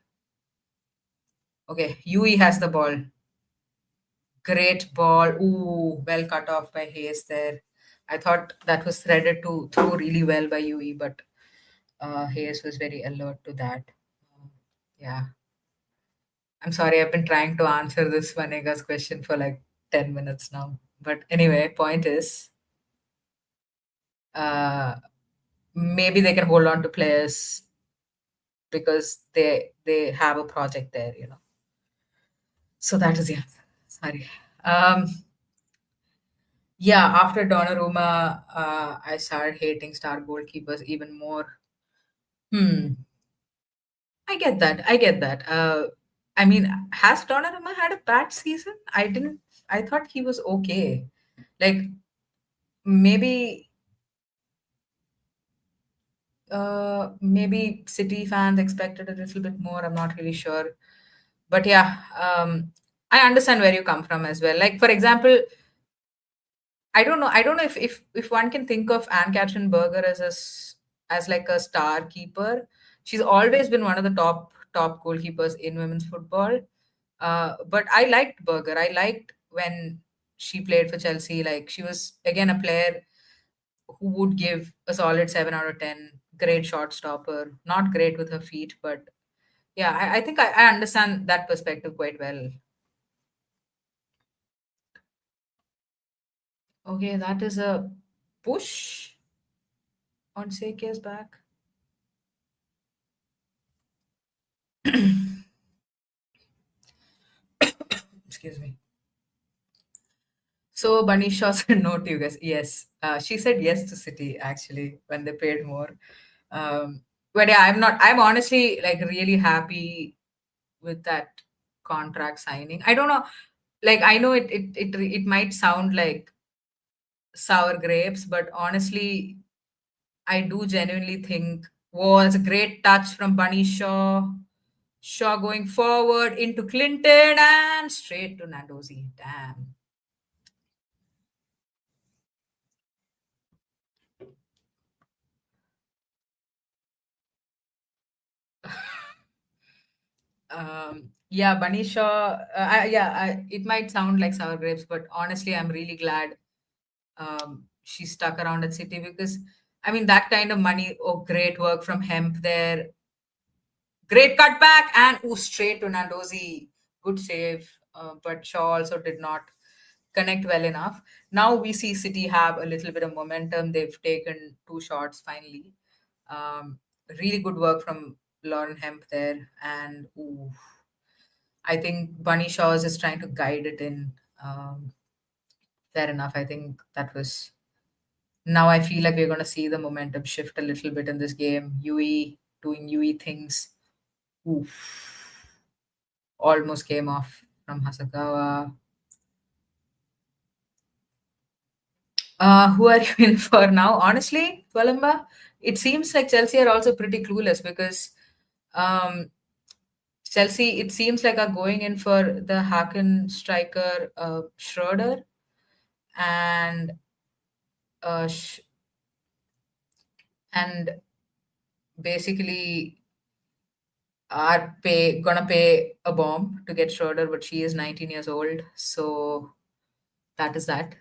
okay, Yui has the ball. Great ball. Ooh, well cut off by Hayes there. I thought that was threaded to through really well by Yui, but Hayes was very alert to that. Yeah. I'm sorry, I've been trying to answer this Vanega's question for like 10 minutes now. But anyway, point is, uh, maybe they can hold on to players because they have a project there. So that is the answer. Sorry. Um, yeah, after Donnarumma, I started hating star goalkeepers even more. Hmm. I get that. I get that. I mean, has Donnarumma had a bad season? I didn't. I thought he was okay. Like maybe maybe City fans expected a little bit more. I'm not really sure. But yeah, I understand where you come from as well. Like for example, I don't know. I don't know if one can think of Anne Catherine Berger as like a star keeper. She's always been one of the top goalkeepers in women's football. But I liked Berger. I liked when she played for Chelsea. Like she was again a player who would give a solid 7 out of 10. Great shot stopper. Not great with her feet, but yeah, I think I understand that perspective quite well. Okay, that is a push on Seke's back. Excuse me. So Bunny Shaw said no to you guys. Yes, she said yes to City actually when they paid more. But yeah, I'm not. I'm honestly like really happy with that contract signing. I don't know. Like I know it might sound like sour grapes, but honestly, I do genuinely think, whoa, it's a great touch from Bunny Shaw. Shaw going forward into Clinton and straight to Nandozi. Damn. Yeah, Bunny Shaw. It might sound like sour grapes, but honestly, I'm really glad she stuck around at City because, I mean, that kind of money. Oh, great work from Hemp there. Great cutback and straight to Nandozi. Good save, but Shaw also did not connect well enough. Now we see City have a little bit of momentum. They've taken two shots finally. Really good work from Lauren Hemp there, and I think Bunny Shaw is just trying to guide it in. Fair enough. I think that was. Now I feel like we're going to see the momentum shift a little bit in this game. Yui doing Yui things. Oof. Almost came off from Hasagawa. Who are you in for now? Honestly, Columba, it seems like Chelsea are also pretty clueless because um, Chelsea, it seems like are going in for the Haken striker Schroeder and uh, sh- and basically are gonna pay a bomb to get Schroeder, but she is 19 years old, so that is that.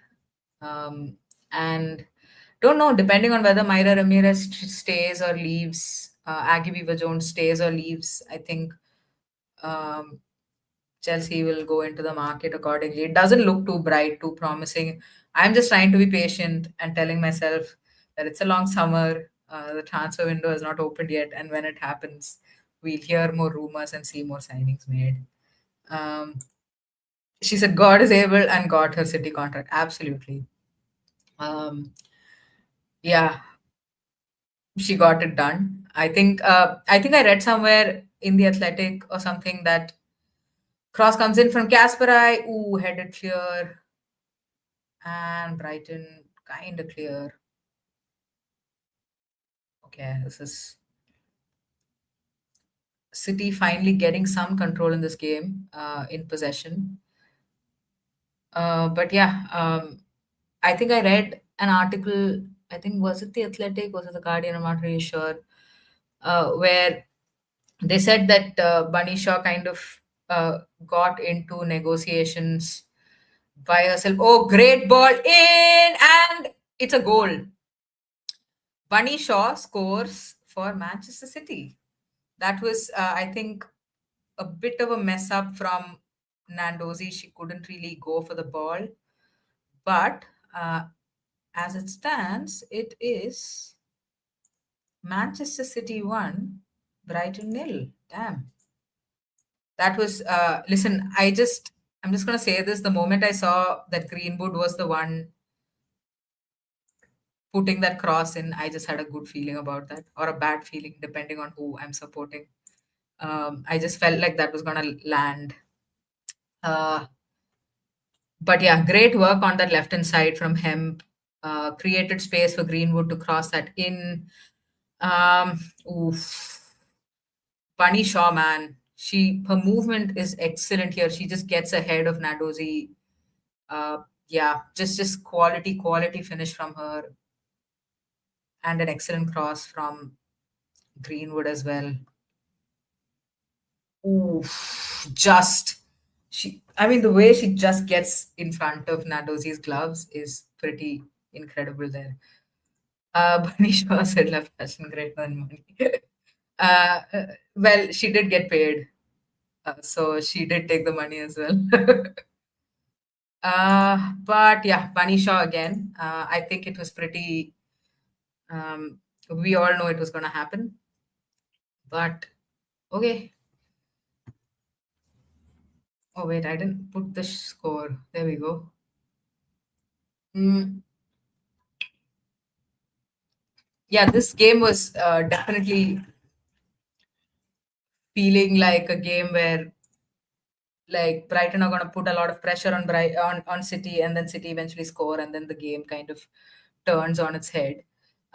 Um, and don't know, depending on whether Myra Ramirez stays or leaves, Aggie Weaver Jones stays or leaves, I think um, Chelsea will go into the market accordingly. It doesn't look too bright, too promising. I'm just trying to be patient and telling myself that it's a long summer. The transfer window has not opened yet, and when it happens, we'll hear more rumors and see more signings made. Um, she said God is able and got her City contract. Absolutely. Um, yeah, she got it done. I think I read somewhere in the Athletic or something that cross comes in from Kasparai. Ooh, headed clear, and Brighton kind of clear. Okay, this is City finally getting some control in this game, in possession. But yeah, I think I read an article. I think was it the Athletic, was it the Guardian? I'm not really sure. Where they said that Bunny Shaw kind of got into negotiations by herself. Oh, great ball in, and it's a goal. Bunny Shaw scores for Manchester City. That was, I think, a bit of a mess up from Nandozi. She couldn't really go for the ball. But as it stands, it is Manchester City 1, Brighton nil. Damn. That was, listen, I'm just going to say this. The moment I saw that Greenwood was the one putting that cross in, I just had a good feeling about that or a bad feeling, depending on who I'm supporting. I just felt like that was going to land. Uh, but yeah, great work on that left hand side from Hemp. Created space for Greenwood to cross that in. Um, oof. Bunny Shaw, man. Her movement is excellent here. She just gets ahead of Nadozi. Yeah, just quality finish from her, and an excellent cross from Greenwood as well. Oof, just I mean, the way she just gets in front of Nadozi's gloves is pretty incredible there. Bunny Shaw said love passion greater than money. Well, she did get paid, so she did take the money as well. But yeah, Bunny Shaw again. I think it was pretty. Um, we all know it was going to happen, but okay. Oh wait, I didn't put the score. There we go. Mm, yeah, this game was definitely feeling like a game where like Brighton are going to put a lot of pressure on on City, and then City eventually score, and then the game kind of turns on its head.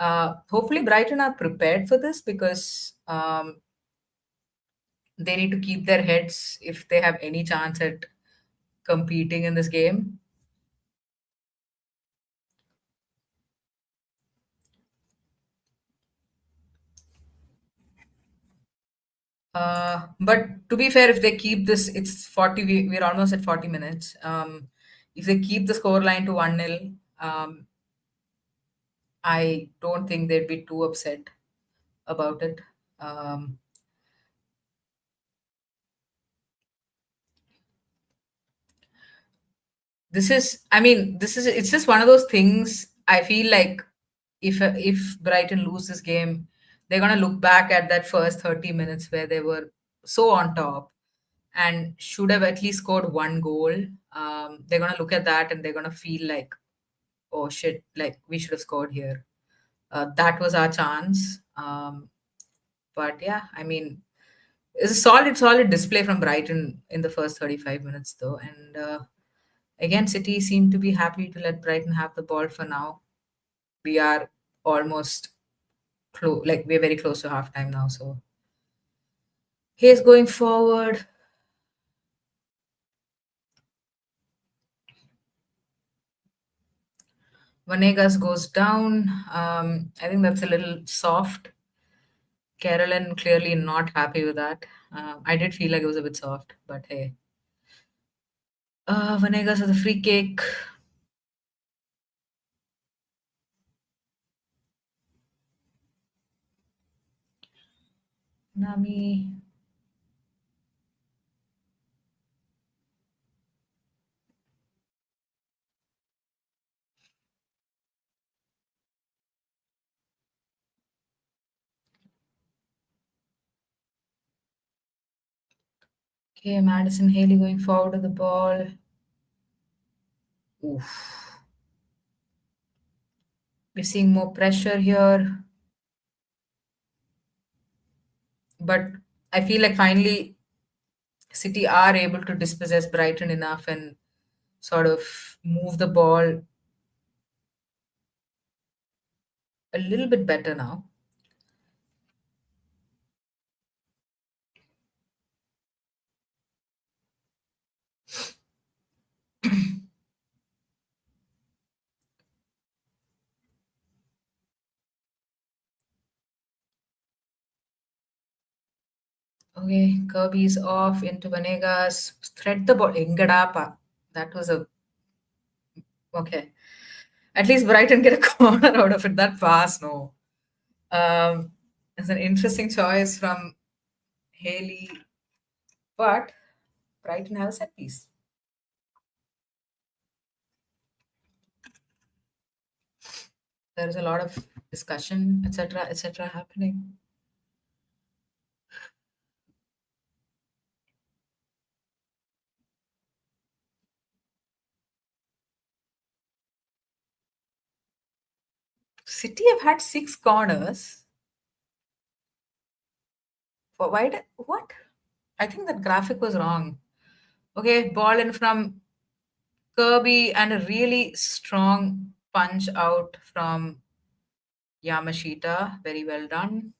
Hopefully, Brighton are prepared for this because they need to keep their heads if they have any chance at competing in this game. But to be fair, if they keep this, it's 40. We're almost at 40 minutes. If they keep the score line to 1-0, I don't think they'd be too upset about it. Um, it's just one of those things. I feel like if Brighton lose this game, they're gonna look back at that first 30 minutes where they were so on top and should have at least scored one goal. They're gonna look at that and they're gonna feel like, oh shit, like we should have scored here. That was our chance. But yeah, I mean, it's a solid display from Brighton in the first 35 minutes, though. And again, City seem to be happy to let Brighton have the ball for now. We are almost close, like we're very close to halftime now. So he's going forward. Vanegas goes down. I think that's a little soft. Carolyn clearly not happy with that. I did feel like it was a bit soft, but hey. Vanegas has a free kick. Nami. Okay, Madison Haley going forward to the ball. Oof. We're seeing more pressure here, but I feel like finally City are able to dispossess Brighton enough and sort of move the ball a little bit better now. Okay, Kirby's off into Vanegas. Thread the ball. Engadapa. That was a okay. At least Brighton get a corner out of it. That pass, no. It's an interesting choice from Haley, but Brighton have a set piece. There is a lot of discussion, etc., happening. City have had six corners. What? I think that graphic was wrong. Okay, ball in from Kirby and a really strong punch out from Yamashita. Very well done.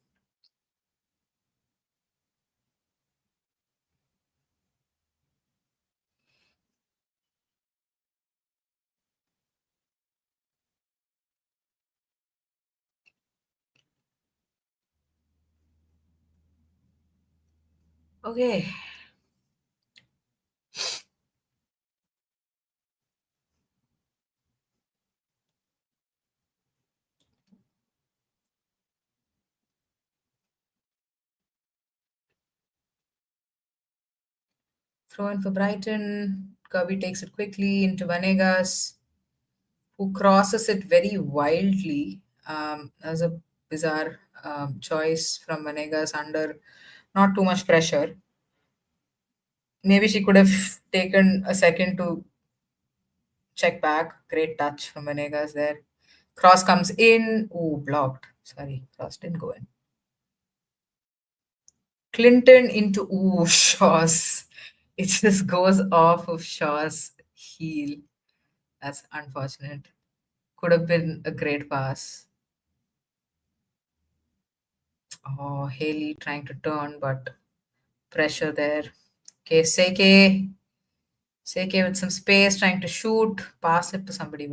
Okay, throw in for Brighton. Kirby takes it quickly into Vanegas, who crosses it very wildly. As a bizarre choice from Vanegas under not too much pressure. Maybe she could have taken a second to check back. Great touch from Vanegas there. Cross comes in. Ooh, blocked. Sorry, cross didn't go in. Clinton into Shaw's. It just goes off of Shaw's heel. That's unfortunate. Could have been a great pass. Oh, Haley trying to turn, but pressure there. Okay, Seke with some space, trying to shoot, pass it to somebody.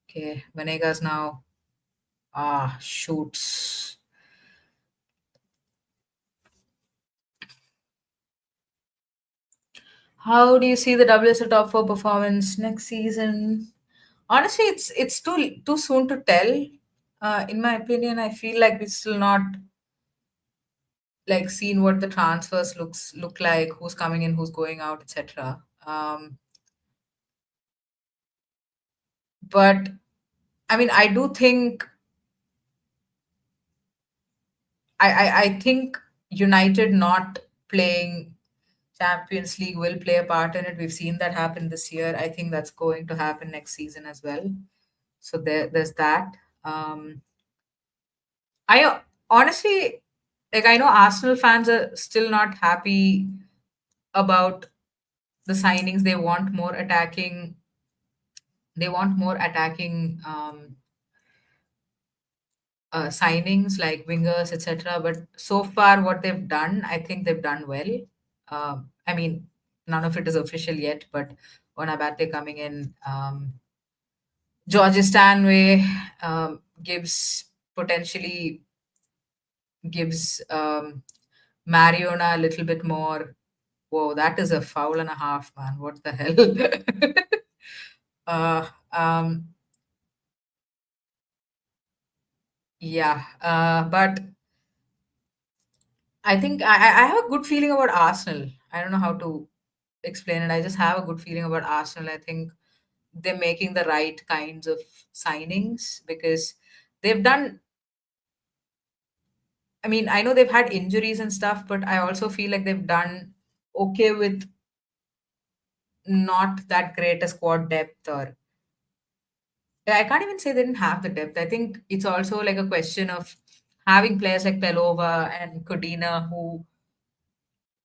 Okay, Venegas now. Ah, shoots. How do you see the WSL top four performance next season? Honestly, it's too soon to tell. In my opinion, I feel like we're still not like seen what the transfers look like, who's coming in, who's going out, etc. But I mean, I do think I think United not playing Champions League will play a part in it. We've seen that happen this year. I think that's going to happen next season as well. So there's that. I honestly like I know Arsenal fans are still not happy about the signings. They want more attacking signings like wingers, etc. But so far, what they've done, I think they've done well. I mean, none of it is official yet, but Onabate coming in, George Stanway gives potentially gives Mariona a little bit more. Whoa, that is a foul and a half, man. What the hell? uh, um, yeah, but I think I have a good feeling about Arsenal. I don't know how to explain it. I just have a good feeling about Arsenal. I think they're making the right kinds of signings because they've done. I mean, I know they've had injuries and stuff, but I also feel like they've done okay with not that great a squad depth. Or I can't even say they didn't have the depth. I think it's also like a question of having players like Pelova and Kodina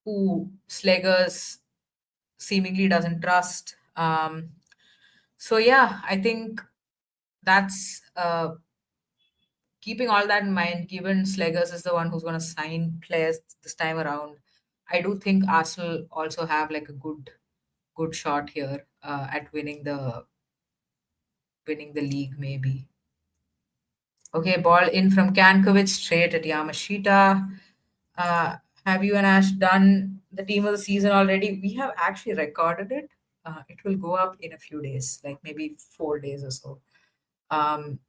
who Slegers seemingly doesn't trust. So yeah, I think that's keeping all that in mind. Given Slegers is the one who's going to sign players this time around, I do think Arsenal also have like a good shot here at winning the league maybe. Okay, ball in from Kankovic straight at Yamashita. Uh, have you and Ash done the team of the season already? We have actually recorded it. It will go up in a few days, like maybe 4 days or so. Um,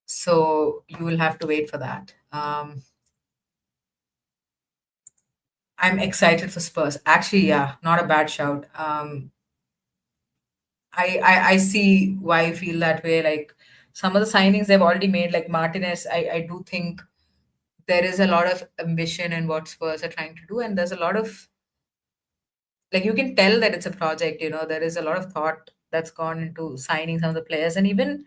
so you will have to wait for that. I'm excited for Spurs. Actually, yeah, not a bad shout. I see why you feel that way. Like some of the signings they've already made, like Martinez, I do think there is a lot of ambition in what Spurs are trying to do, and there's a lot of like you can tell that it's a project. There is a lot of thought that's gone into signing some of the players, and even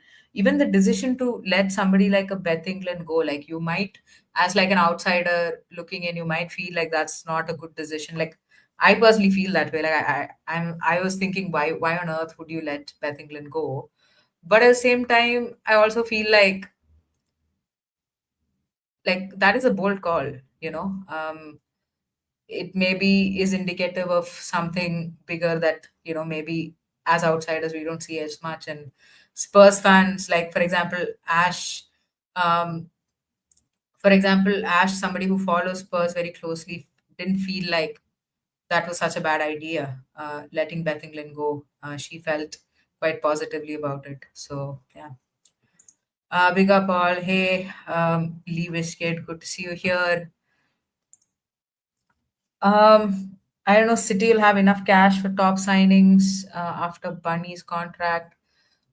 the decision to let somebody like a Beth England go. Like you might, as like an outsider looking in, you might feel like that's not a good decision. Like I personally feel that way. Like I was thinking, why on earth would you let Beth England go? But at the same time, I also feel like that is a bold call. It maybe is indicative of something bigger that maybe as outsiders we don't see as much. And Spurs fans, like um for example Ash, somebody who follows Spurs very closely, didn't feel like that was such a bad idea, letting Beth England go. She felt quite positively about it, so yeah. Big up all. Hey, Lee Wiskett, good to see you here. Um, I don't know. City will have enough cash for top signings after Bunny's contract.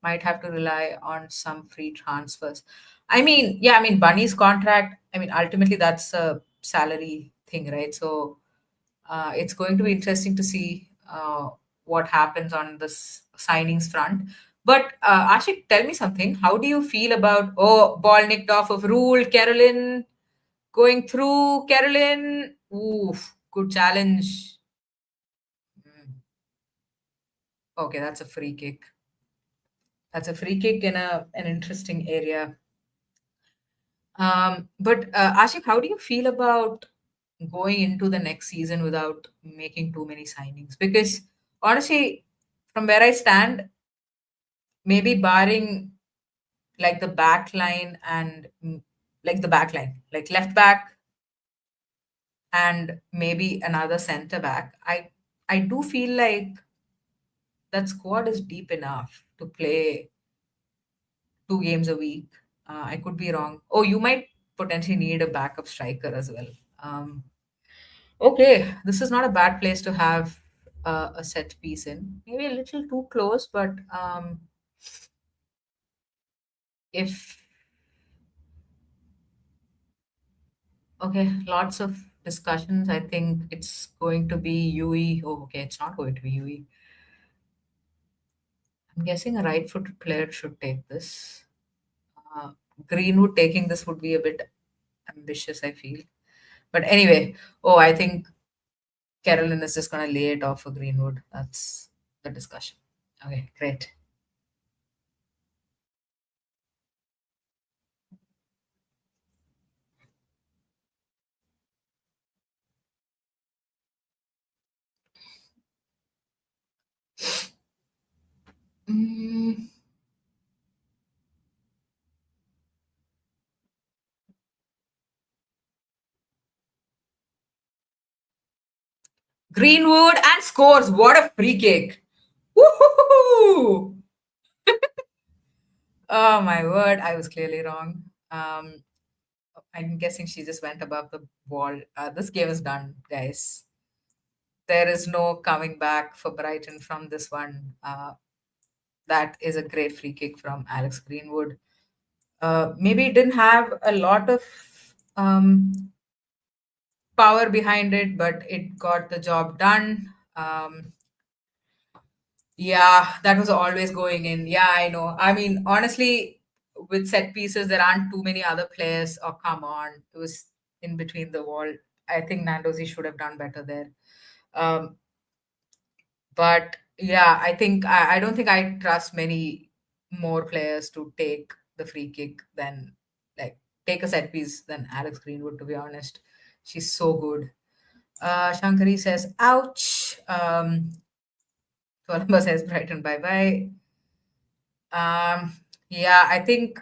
Might have to rely on some free transfers. I mean, yeah, I mean Bunny's contract. I mean, ultimately that's a salary thing, right? So it's going to be interesting to see what happens on this signings front. But Ashik, tell me something. How do you feel about ball nicked off of Rule, Carolyn going through Carolyn? Oof, good challenge. Mm. Okay, that's a free kick. That's a free kick in an interesting area. But Ashik, how do you feel about going into the next season without making too many signings? Because honestly, from where I stand, maybe barring like the back line and like the back line, like left back and maybe another center back, I do feel like that squad is deep enough to play 2 games a week. I could be wrong. Oh, you might potentially need a backup striker as well. Um, okay, this is not a bad place to have a set piece in. Maybe a little too close, but if okay, lots of discussions. I think it's going to be UE. Oh, okay, it's not going to be UE. I'm guessing a right-footed player should take this. Uh, Greenwood taking this would be a bit ambitious, I feel. But anyway, oh, I think Carolyn is just going to lay it off for Greenwood. That's the discussion. Okay, great. Mm, Greenwood and scores. What a free kick. Woohoo! Oh my word, I was clearly wrong. I'm guessing she just went above the wall. This game is done, guys. There is no coming back for Brighton from this one. That is a great free kick from Alex Greenwood. Maybe it didn't have a lot of um, power behind it, but it got the job done. Yeah, that was always going in. Yeah, I know. I mean, honestly, with set pieces, there aren't too many other players. Oh, come on. It was in between the wall. I think Nandozi should have done better there. Um, but yeah, I don't think I trust many more players to take the free kick than like take a set piece than Alex Greenwood, to be honest. She's so good. Shankari says, ouch. Columbus says Brighton, bye bye. Yeah, I think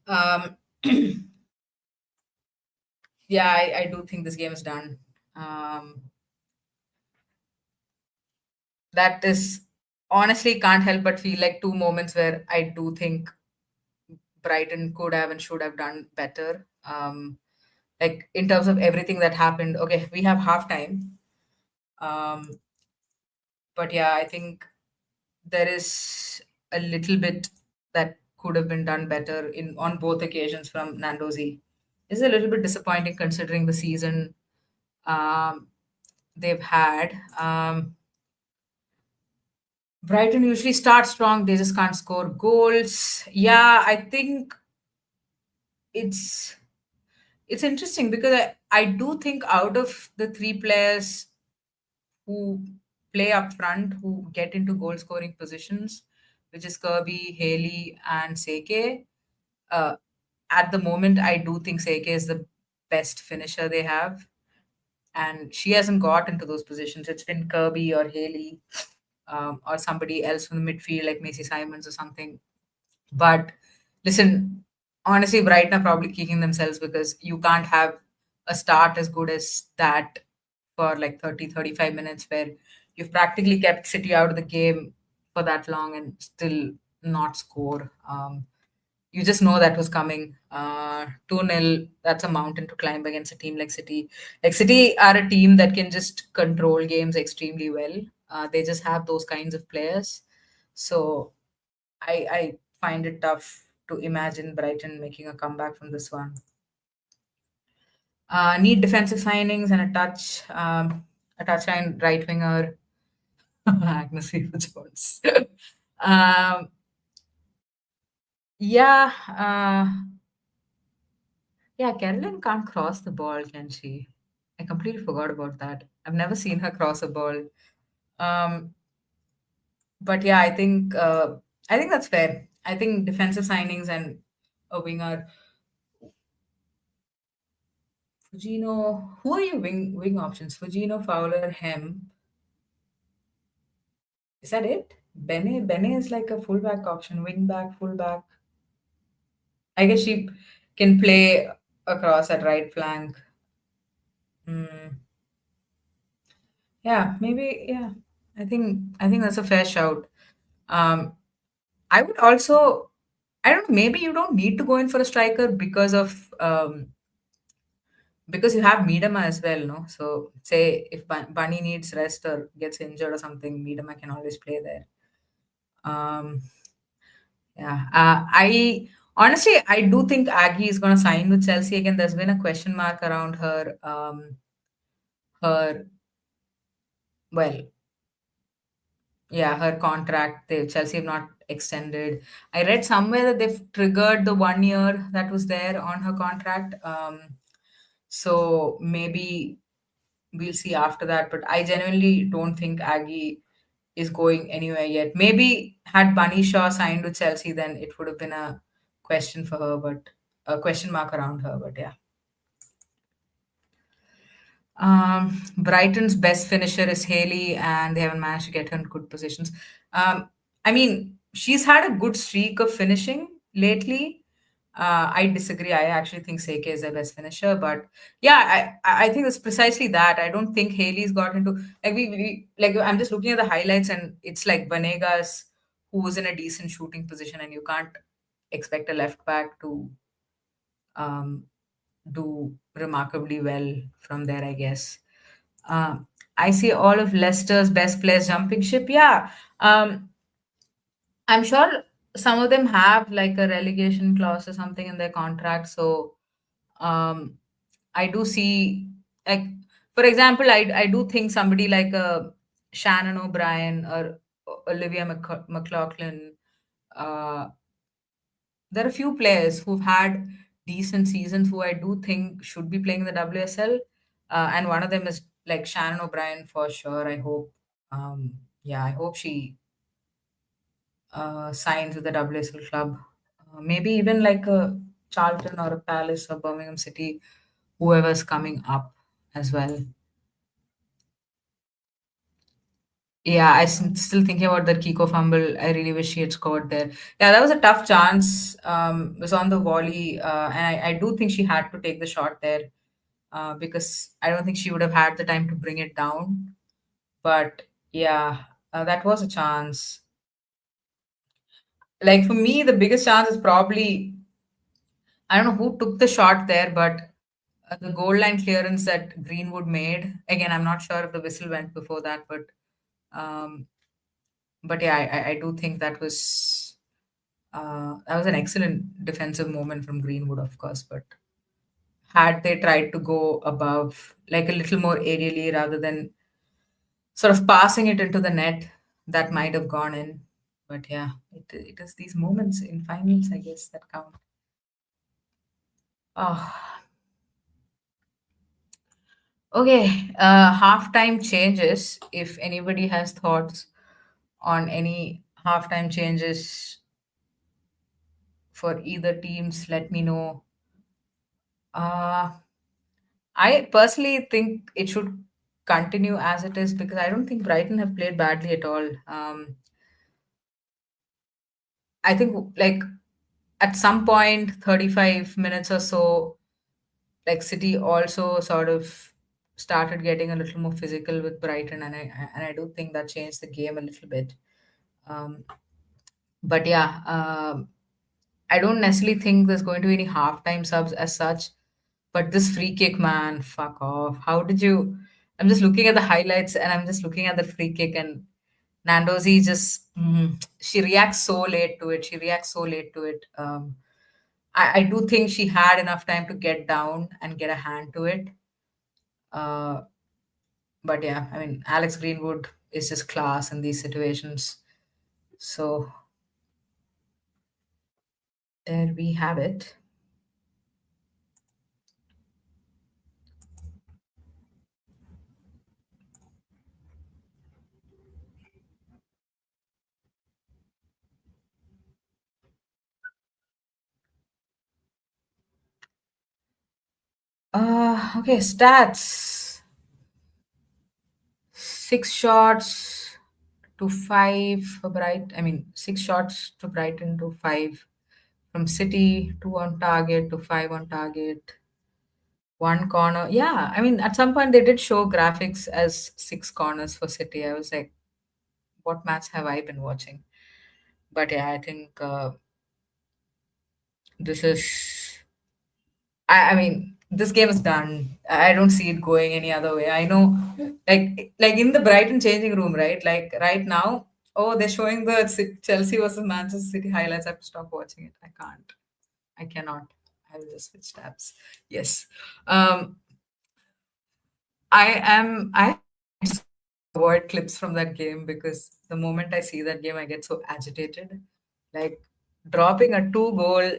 um, yeah, I do think this game is done. Um, that is honestly can't help but feel like 2 moments where I do think Brighton could have and should have done better. Like in terms of everything that happened. Okay, we have halftime. Um, but yeah, I think there is a little bit that could have been done better in on both occasions from Nandozi. It's a little bit disappointing considering the season um, they've had. Brighton usually start strong, they just can't score goals. Yeah, I think it's it's interesting because I do think out of the three players who play up front, who get into goal scoring positions, which is Kirby, Haley, and Seke. Uh, at the moment, I do think Seke is the best finisher they have, and she hasn't got into those positions. It's been Kirby or Haley, or somebody else from the midfield like Macy Simons or something. But listen, honestly, Brighton are probably kicking themselves because you can't have a start as good as that for like 30, 35 minutes where you've practically kept City out of the game for that long and still not score. You just know that was coming. 2-0, that's a mountain to climb against a team like City. Like City are a team that can just control games extremely well. They just have those kinds of players. So I find it tough to imagine Brighton making a comeback from this one. Need defensive signings and a touchline right winger, Agnes Jones. um, yeah, yeah. Carolyn can't cross the ball, can she? I completely forgot about that. I've never seen her cross a ball. Um, but yeah, I think that's fair. I think defensive signings and a winger. Fujino. Who are your wing options? Fujino, Fowler, Hem. Is that it? Bene is like a fullback option, wing back, fullback. I guess she can play across at right flank. Mm, yeah, maybe. Yeah, I think that's a fair shout. Um, I would also. I don't know. Maybe you don't need to go in for a striker because you have Miedema as well, no? So say if Bunny needs rest or gets injured or something, Miedema can always play there. Um, yeah, I honestly I do think Aggie is going to sign with Chelsea again. There's been a question mark around her well, yeah, her contract. Chelsea have not extended. I read somewhere that they've triggered the 1 year that was there on her contract. So maybe we'll see after that. But I genuinely don't think Aggie is going anywhere yet. Maybe had Bunny Shaw signed with Chelsea, then it would have been a question for her, but a question mark around her. But yeah. Brighton's best finisher is Haley, and they haven't managed to get her in good positions. I mean, she's had a good streak of finishing lately. I disagree. I actually think Seke is their best finisher, but yeah, I think it's precisely that. I don't think Haley's got into like we like I'm just looking at the highlights, and it's like Vanegas who was in a decent shooting position, and you can't expect a left back to um, do remarkably well from there, I guess. I see all of Leicester's best players jumping ship. Yeah, I'm sure some of them have like a relegation clause or something in their contract. So um, I do see, like, for example, I do think somebody like Shannon O'Brien or Olivia McLaughlin. Uh, there are a few players who've had decent seasons who I do think should be playing in the WSL, and one of them is like Shannon O'Brien for sure. I hope, yeah, I hope she signs with the WSL club. Maybe even like a Charlton or a Palace or Birmingham City, whoever's coming up as well. Yeah, still thinking about that Kiko fumble. I really wish she had scored there. Yeah, that was a tough chance. It was on the volley, and I do think she had to take the shot there because I don't think she would have had the time to bring it down. But yeah, that was a chance. Like for me, the biggest chance is probably I don't know who took the shot there, but the goal line clearance that Greenwood made. Again, I'm not sure if the whistle went before that, um, but yeah, I do think that was an excellent defensive moment from Greenwood, of course. But had they tried to go above, like a little more aerially rather than sort of passing it into the net, that might have gone in. But yeah, it is these moments in finals, I guess, that count. Oh, okay. Halftime changes. If anybody has thoughts on any halftime changes for either teams, let me know. Uh, I personally think it should continue as it is because I don't think Brighton have played badly at all. I think like at some point, 35 minutes or so, like City also sort of started getting a little more physical with Brighton, and I do think that changed the game a little bit. Um, but yeah, I don't necessarily think there's going to be any halftime subs as such. But this free kick, man, fuck off. How did you? I'm just looking at the highlights and I'm just looking at the free kick, and Nandozi just she reacts so late to it. She reacts so late to it. I do think she had enough time to get down and get a hand to it. Uh, but yeah, I mean, Alex Greenwood is just class in these situations. So there we have it. Okay, stats. 6 shots to five for Bright. I mean, 6 shots to Brighton to five from City. Two on target to five on target. One corner. Yeah, I mean, at some point they did show graphics as six corners for City. I was like, what match have I been watching? But yeah, I think this is. I mean, this game is done. I don't see it going any other way. I know, like in the Brighton changing room, right? Like right now, oh, they're showing the Chelsea versus Manchester City highlights. I have to stop watching it. I can't. I cannot. I will just switch tabs. Yes. Um, I just avoid clips from that game because the moment I see that game, I get so agitated. Like dropping a two-goal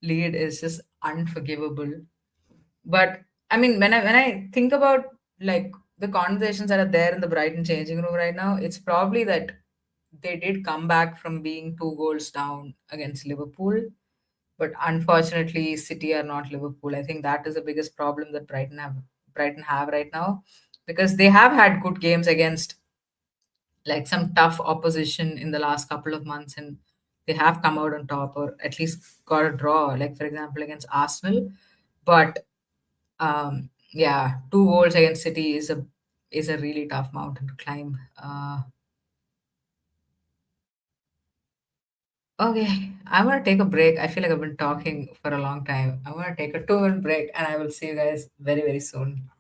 lead is just unforgivable. But I mean, when I think about like the conversations that are there in the Brighton changing room right now, it's probably that they did come back from being 2 goals down against Liverpool. But unfortunately, City are not Liverpool. I think that is the biggest problem that Brighton have right now, because they have had good games against like some tough opposition in the last couple of months, and they have come out on top or at least got a draw. Like for example against Arsenal, but yeah, 2 goals against City is a really tough mountain to climb. Okay, I'm gonna take a break. I feel like I've been talking for a long time. I'm gonna take a 2 minute break, and I will see you guys very very soon.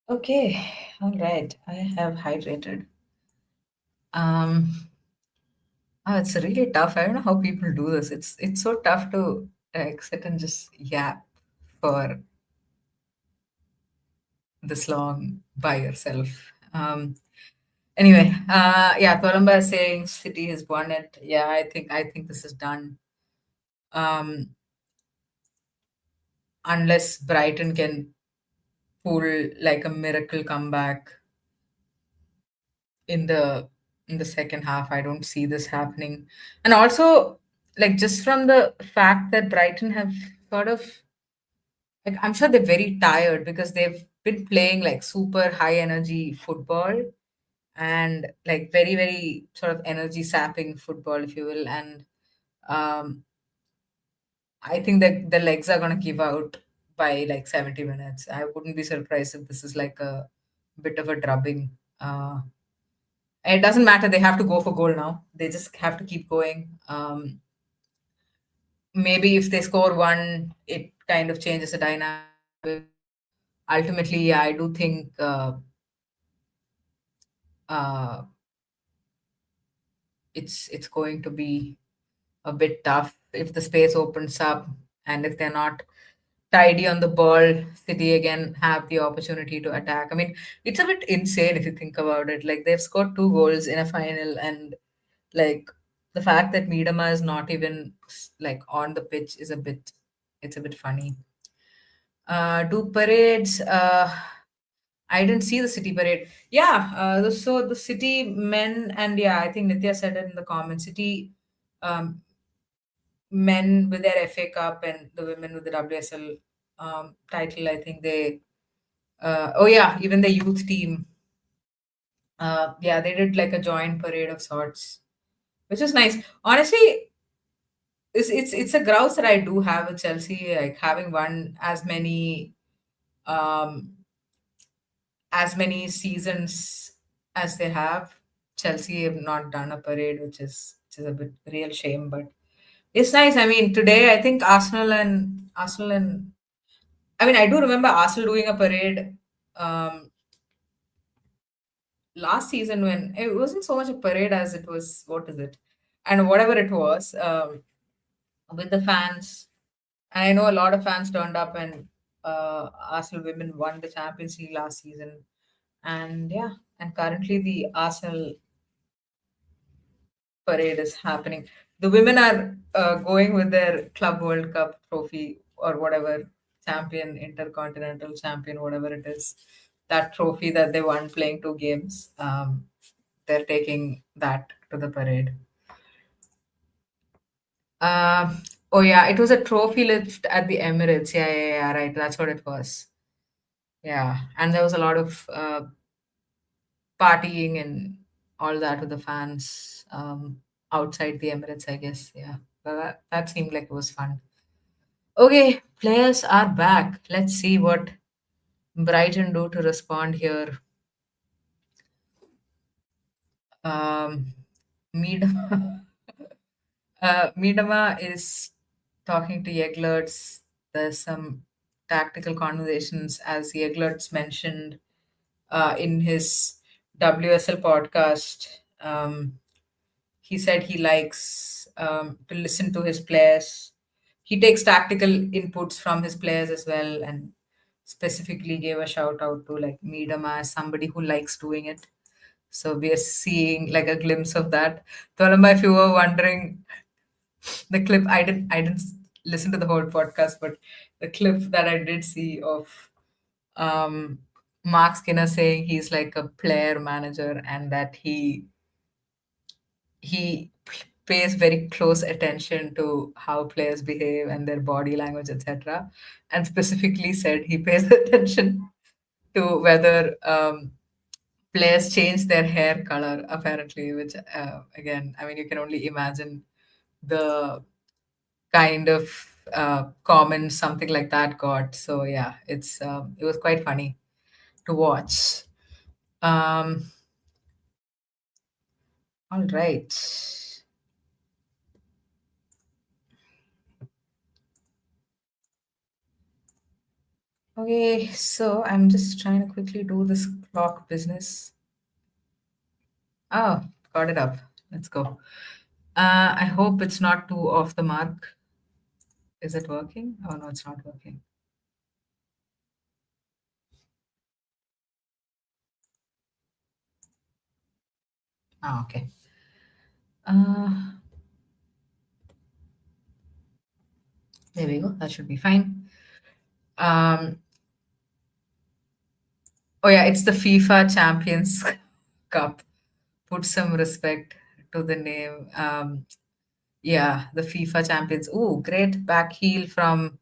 Okay, all right. I have hydrated. Um, it's really tough. I don't know how people do this. It's so tough to like sit and just yap for this long by yourself. Anyway, yeah, Columba is saying City has won it. Yeah, I think this is done. Um, unless Brighton can pull like a miracle comeback in the second half, I don't see this happening. And also, like just from the fact that Brighton have sort of like I'm sure they're very tired because they've been playing like super high energy football, and like very, very sort of energy sapping football, if you will. And um, I think that the legs are going to give out by like 70 minutes. I wouldn't be surprised if this is like a bit of a drubbing. It doesn't matter. They have to go for goal now. They just have to keep going. Maybe if they score one, it kind of changes the dynamic a bit. Ultimately, yeah, I do think uh, it's going to be a bit tough if the space opens up, and if they're not tidy on the ball, City again have the opportunity to attack. I mean, it's a bit insane if you think about it. Like they've scored two goals in a final, and like the fact that Miedema is not even like on the pitch is a bit, it's a bit funny. Do parades. I didn't see the City parade. Yeah, so the City men, and yeah, I think Nitya said it in the comments. City um, men with their FA Cup and the women with the WSL title. I think they. Oh yeah, even the youth team. Yeah, they did like a joint parade of sorts, which was nice. Honestly, it's a grouse that I do have with Chelsea, like having won um as many seasons as they have. Chelsea have not done a parade, which is a bit real shame, but it's nice. I mean, today I think Arsenal and I mean I do remember Arsenal doing a parade um last season when it wasn't so much a parade as it was, what is it? And whatever it was, with the fans. And I know a lot of fans turned up, and Arsenal women won the Champions League last season. And yeah, and currently the Arsenal parade is happening. The women are going with their Club World Cup trophy or whatever, champion, intercontinental champion, whatever it is, that trophy that they won playing two games. They're taking that to the parade. Um, oh yeah, it was a trophy lift at the Emirates. Yeah, yeah, yeah, right. That's what it was. Yeah, and there was a lot of partying and all that with the fans outside the Emirates, I guess. Yeah, but that seemed like it was fun. Okay, players are back. Let's see what Brighton do to respond here. Um, Miedema, Miedema is talking to Yeglerts. There's some tactical conversations, as Yeglerts mentioned in his WSL podcast. He said he likes to listen to his players. He takes tactical inputs from his players as well, and specifically gave a shout out to like Miedema as somebody who likes doing it. So we are seeing like a glimpse of that. Tolamba, if you were wondering, the clip I didn't listen to the whole podcast, but the clip that I did see of um, Mark Skinner saying he's like a player manager, and that he pays very close attention to how players behave and their body language, etc. And specifically said he pays attention to whether players change their hair color, apparently, which, again, I mean, you can only imagine the kind of comments something like that got. So, yeah, it was quite funny to watch. Um, all right. Okay, so I'm just trying to quickly do this clock business. Oh, got it up. Let's go. I hope it's not too off the mark. Is it working? Oh no, it's not working. Ah, okay. Uh, there we go. That should be fine. Um, oh yeah, it's the FIFA Champions Cup. Put some respect to the name. Yeah, the FIFA Champions. Ooh, great back heel from,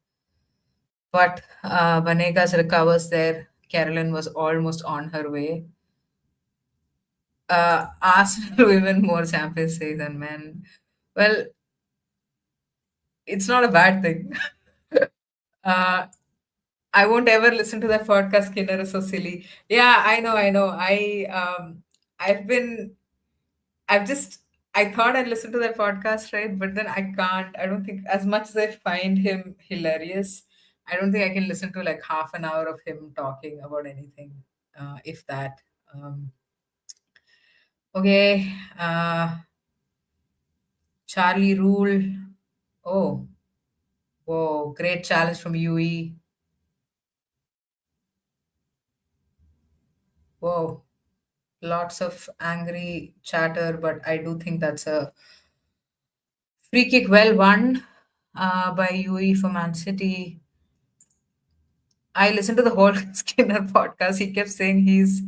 but Vanegas recovers there. Carolyn was almost on her way. Arsenal women more Champions League than men. Well, it's not a bad thing. uh, I won't ever listen to that podcast. Skinner is so silly. Yeah, I know, I know. I've been, I've just, I thought I'd listen to that podcast, right? But then I can't. I don't think, as much as I find him hilarious, I don't think I can listen to like half an hour of him talking about anything, if that. Um, okay, Charlie Rule. Oh, whoa, great challenge from UE. Whoa, lots of angry chatter, but I do think that's a free kick well won by UE for Man City. I listened to the whole Skinner podcast. He kept saying he's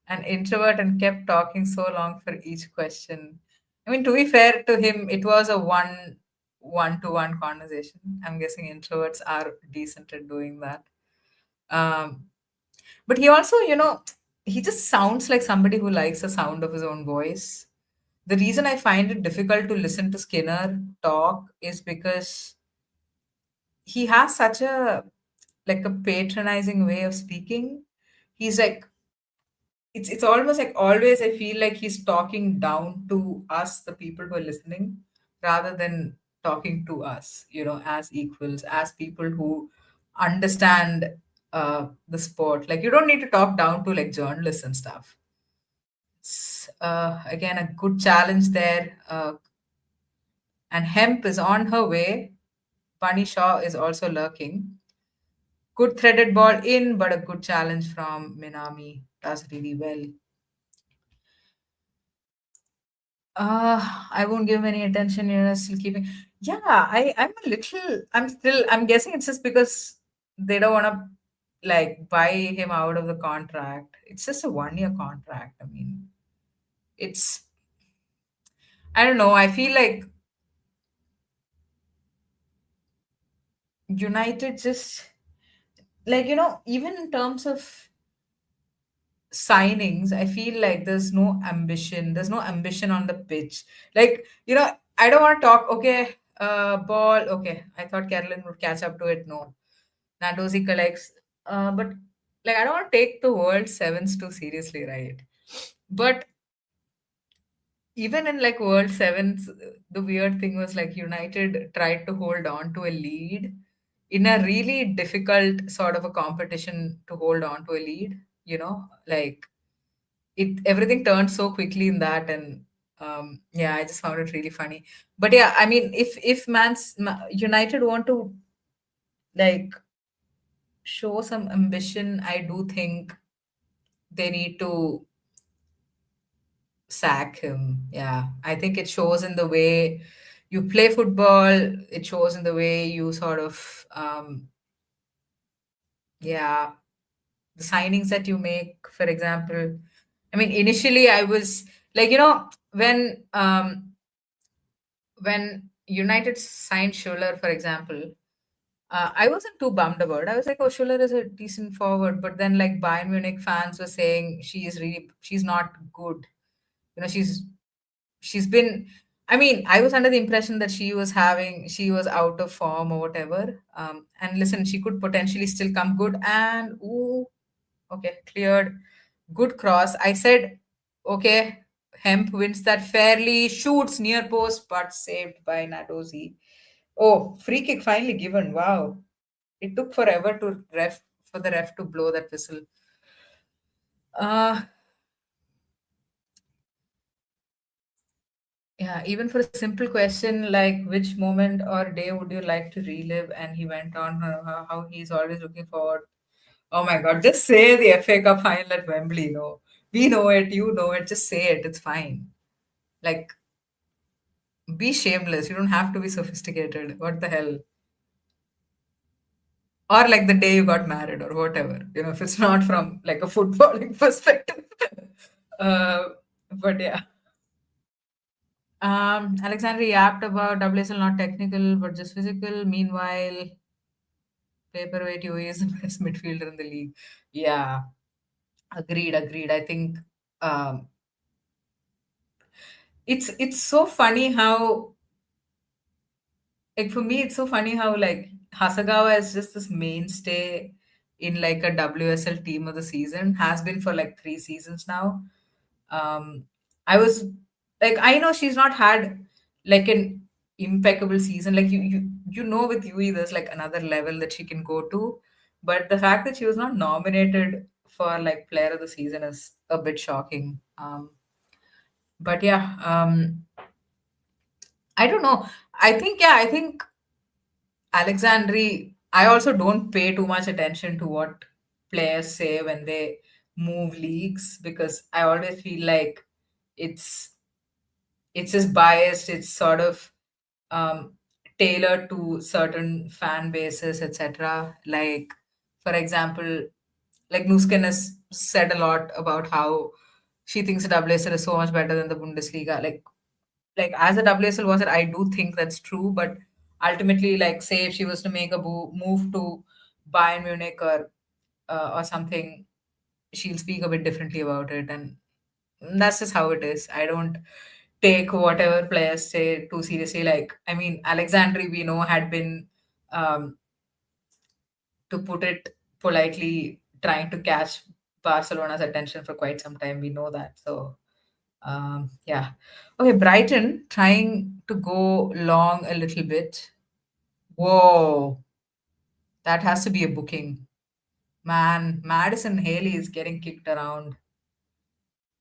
an introvert and kept talking so long for each question. I mean, to be fair to him, it was a one-to-one conversation. I'm guessing introverts are decent at doing that. Um, but he also, he just sounds like somebody who likes the sound of his own voice. The reason I find it difficult to listen to Skinner talk is because he has such a like a patronizing way of speaking. He's like it's almost like always I feel like he's talking down to us, the people who are listening, rather than talking to us, as equals, as people who understand the sport. Like you don't need to talk down to like journalists and stuff. It's again a good challenge there. And Hemp is on her way. Bunny Shaw is also lurking. Good threaded ball in, but a good challenge from Minami. Does really well. I won't give him any attention. Still keeping. Yeah, I'm a little. I'm still. I'm guessing it's just because they don't want to like buy him out of the contract. It's just a 1 year contract. I mean, it's. I don't know. I feel like United just like even in terms of signings, I feel like there's no ambition. There's no ambition on the pitch. Like, I don't want to talk, okay, ball, okay. I thought Carolyn would catch up to it. No. Nandosi collects. But like I don't want to take the world sevens too seriously, right? But even in like world sevens, the weird thing was like United tried to hold on to a lead in a really difficult sort of a competition to hold on to a lead, like it everything turned so quickly in that. And yeah, I just found it really funny. But yeah, I mean, if United want to like show some ambition, I do think they need to sack him. Yeah, I think it shows in the way you play football. It shows in the way you sort of yeah, the signings that you make, for example. I mean, initially I was like, when United signed Schuller, for example, I wasn't too bummed about it. I was like, oh, Schuller is a decent forward. But then, like, Bayern Munich fans were saying she's not good. She's been, I mean, I was under the impression that she was out of form or whatever. And listen, she could potentially still come good. And, ooh, okay, cleared. Good cross. I said, okay, Hemp wins that fairly, shoots near post, but saved by Nadozi. Oh, free kick finally given. Wow. It took forever for the ref to blow that whistle. Uh yeah, even for a simple question like which moment or day would you like to relive? And he went on how he's always looking forward. Oh my god, just say the FA Cup final at Wembley, no. We know it, you know it, just say it, it's fine. Like be shameless. You don't have to be sophisticated. What the hell? Or like the day you got married or whatever, if it's not from like a footballing perspective. uh, but yeah. Alexander yapped about WSL not technical but just physical. Meanwhile, paperweight UE is the best midfielder in the league. Yeah, agreed. I think um, It's so funny how, like, for me it's so funny how, like, Hasagawa is just this mainstay in like a WSL team of the season, has been for like 3 seasons now. I was like, I know she's not had like an impeccable season. Like, you know, with Yui, there's like another level that she can go to. But the fact that she was not nominated for like player of the season is a bit shocking. But yeah, I don't know. I think Alexandri, I also don't pay too much attention to what players say when they move leagues, because I always feel like it's it's just biased. It's sort of um, tailored to certain fan bases, etc. Like, for example, like Nuskin has said a lot about how she thinks the WSL is so much better than the Bundesliga. Like as a WSL watcher, I do think that's true. But ultimately, like, say if she was to make a move to Bayern Munich or something, she'll speak a bit differently about it, and that's just how it is. I don't take whatever players say too seriously. Like, I mean, Alexandri, we know, had been, um, to put it politely, trying to catch Barcelona's attention for quite some time. We know that. So, yeah. Okay, Brighton trying to go long a little bit. Whoa, that has to be a booking. Man, Madison Haley is getting kicked around.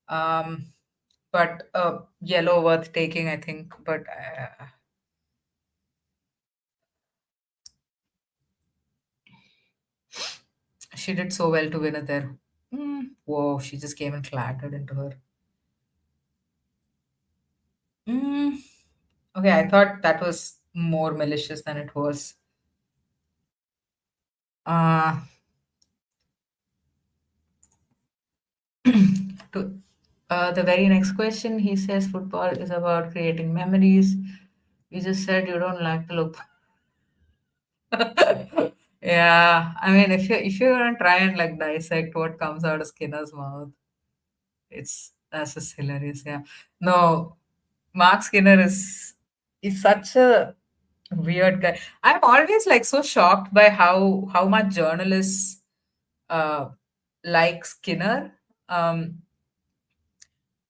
Um, but yellow worth taking, I think. But she did so well to win it there. Whoa, she just came and clattered into her. Mm, okay, I thought that was more malicious than it was. Uh, to the very next question, he says football is about creating memories. You just said you don't like to look. Yeah, I mean, if you're gonna try and like dissect what comes out of Skinner's mouth, that's just hilarious. Yeah, no, Mark Skinner is such a weird guy. I'm always like so shocked by how much journalists uh like Skinner. Um,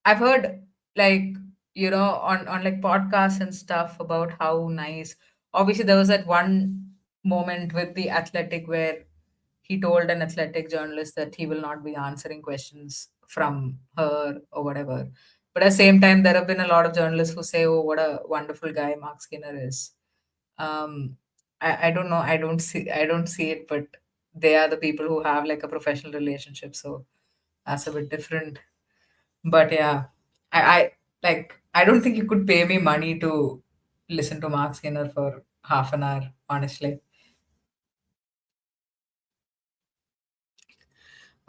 I've heard, like, on like podcasts and stuff about how nice. Obviously, there was that one moment with the Athletic where he told an Athletic journalist that he will not be answering questions from her or whatever. But at the same time, there have been a lot of journalists who say, "Oh, what a wonderful guy Mark Skinner is." Um, I don't know. I don't see it, but they are the people who have like a professional relationship, so that's a bit different. But yeah, I like, I don't think you could pay me money to listen to Mark Skinner for half an hour, honestly.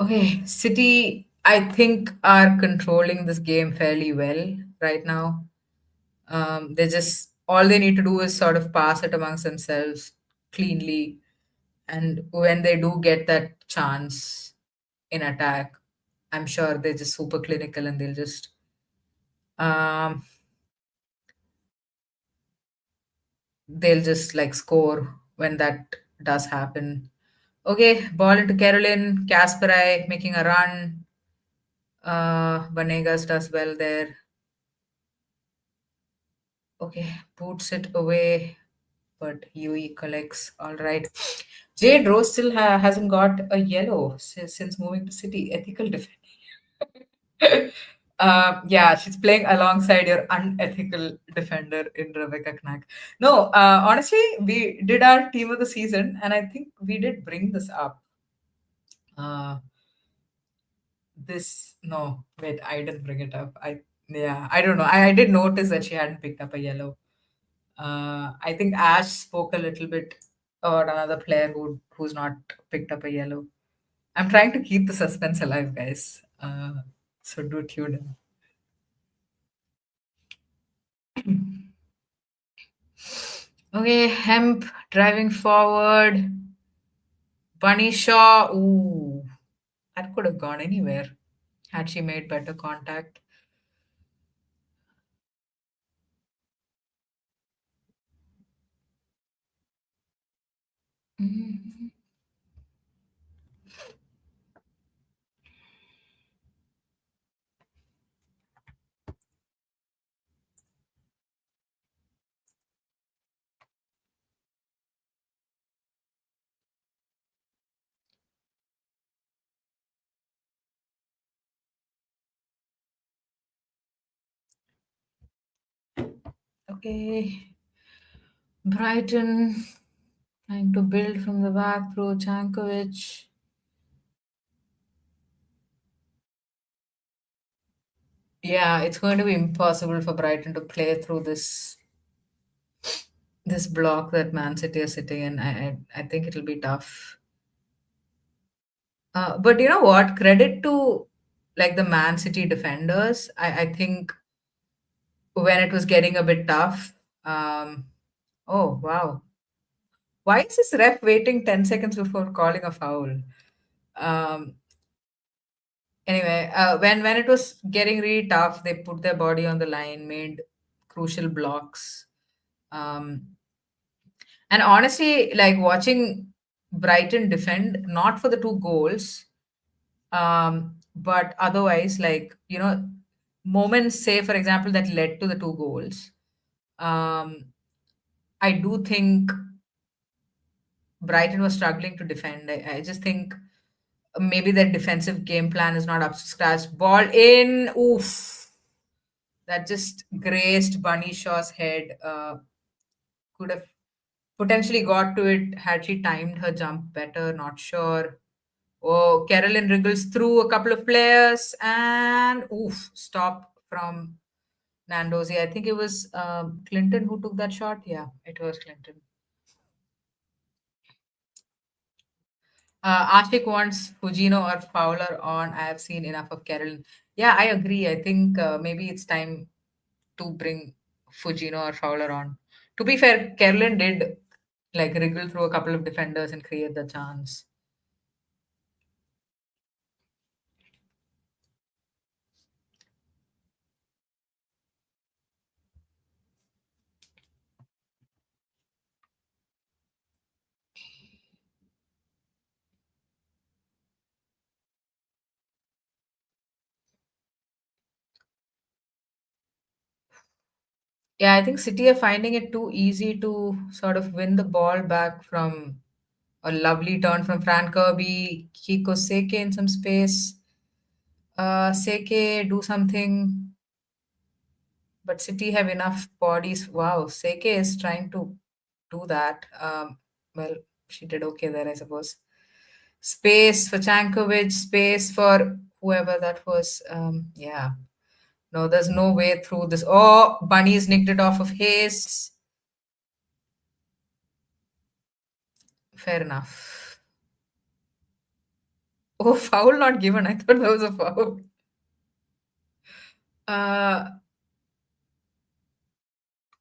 Okay, City, I think, are controlling this game fairly well right now. They just, all they need to do is sort of pass it amongst themselves cleanly, and when they do get that chance in attack, I'm sure they're just super clinical and um they'll just like score when that does happen. Okay, ball into Carolyn, Kasparai making a run. Vanegas does well there. Okay, boots it away, but Yui collects. All right. Jade Rose still hasn't got a yellow since moving to City. Ethical defense. Yeah, she's playing alongside your unethical defender in Rebecca Knack. No, honestly, we did our team of the season, and I think we did bring this up. Uh, no, wait, I didn't bring it up. I don't know. I did notice that she hadn't picked up a yellow. I think Ash spoke a little bit about another player who's not picked up a yellow. I'm trying to keep the suspense alive, guys. So do tune in. Okay, Hemp driving forward. Bunny Shaw. Ooh, that could have gone anywhere had she made better contact. Mhm. Okay. Brighton trying to build from the back through Jankovic. Yeah, it's going to be impossible for Brighton to play through this block that Man City is sitting in. I think it'll be tough. But you know what? Credit to like the Man City defenders. I think when it was getting a bit tough. Um, oh wow, why is this ref waiting 10 seconds before calling a foul? Um, anyway, when it was getting really tough, they put their body on the line, made crucial blocks. Um, and honestly, like watching Brighton defend, not for the two goals, but otherwise, like moments, say for example, that led to the two goals. Um, I do think Brighton was struggling to defend. I just think maybe their defensive game plan is not up to scratch. Ball in, oof, that just grazed Bunny Shaw's head. Could have potentially got to it had she timed her jump better. Not sure. Oh, Carolyn wriggles through a couple of players and oof, stop from Nandozi. I think it was Clinton who took that shot. Yeah, it was Clinton. Ashik wants Fujino or Fowler on. I have seen enough of Carolyn. Yeah, I agree. I think maybe it's time to bring Fujino or Fowler on. To be fair, Carolyn did like wriggle through a couple of defenders and create the chance. Yeah, I think City are finding it too easy to sort of win the ball back from a lovely turn from Fran Kirby, Kiko Seke in some space. Seke do something, but City have enough bodies. Wow, Seke is trying to do that. Well, she did okay there, I suppose. Space for Chankovic, space for whoever that was. Yeah. No, there's no way through this. Oh, Bunny's nicked it off of Hayes. Fair enough. Oh, foul not given. I thought that was a foul. Uh,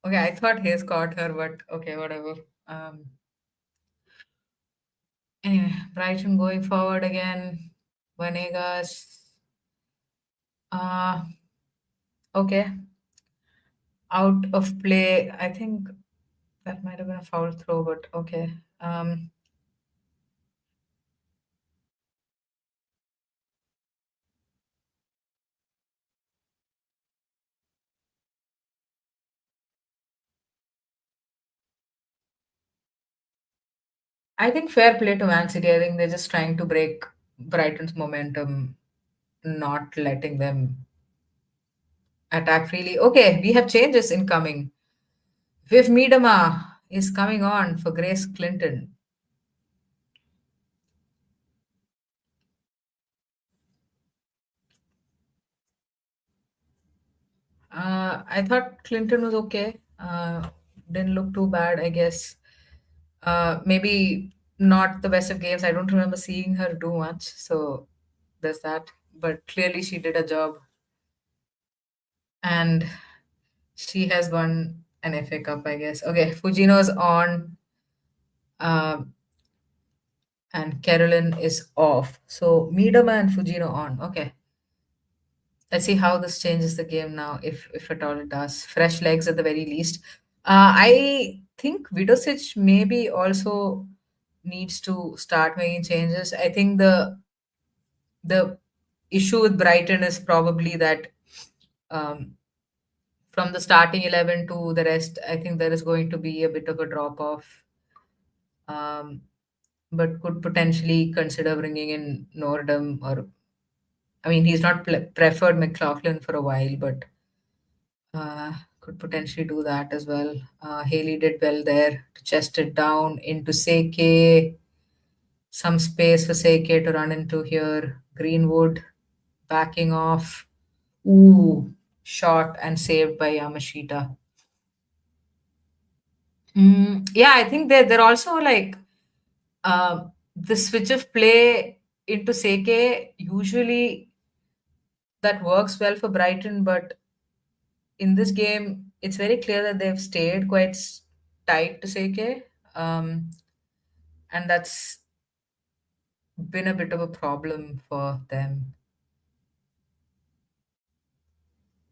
okay, I thought Hayes caught her, but okay, whatever. Um, anyway, Brighton going forward again. Vanegas. Uh, okay, out of play. I think that might have been a foul throw, but okay. I think fair play to Man City. I think they're just trying to break Brighton's momentum, not letting them attack freely. Okay, we have changes incoming. Viv Miedema is coming on for Grace Clinton. I thought Clinton was okay. Didn't look too bad, I guess. Maybe not the best of games. I don't remember seeing her do much, so there's that. But clearly, she did a job, and she has won an FA Cup, I guess. Okay, Fujino's on, um, and Carolyn is off. So Miedema and Fujino on. Okay, let's see how this changes the game now, if at all it does. Fresh legs at the very least. I think Vidosic maybe also needs to start making changes. I think the issue with Brighton is probably that um, from the starting 11 to the rest, I think there is going to be a bit of a drop off, um, but could potentially consider bringing in Nordum or, I mean, he's not preferred McLaughlin for a while, but could potentially do that as well. Haley did well there to chest it down into Seke. Some space for Seke to run into here. Greenwood backing off. Ooh, shot and saved by Yamashita. Yeah, I think they're also like the switch of play into Seke. Usually that works well for Brighton, but in this game, it's very clear that they've stayed quite tight to Seke, um, and that's been a bit of a problem for them.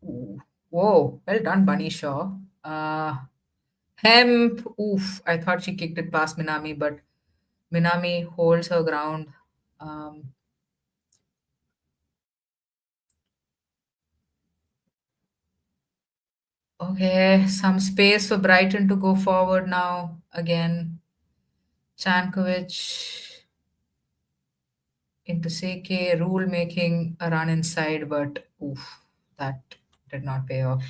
Ooh. Whoa, well done, Bunny Shaw. Hemp, oof, I thought she kicked it past Minami, but Minami holds her ground. Um, okay, some space for Brighton to go forward now. Again, Chankovic into Seke, rule making a run inside, but oof, that did not pay off.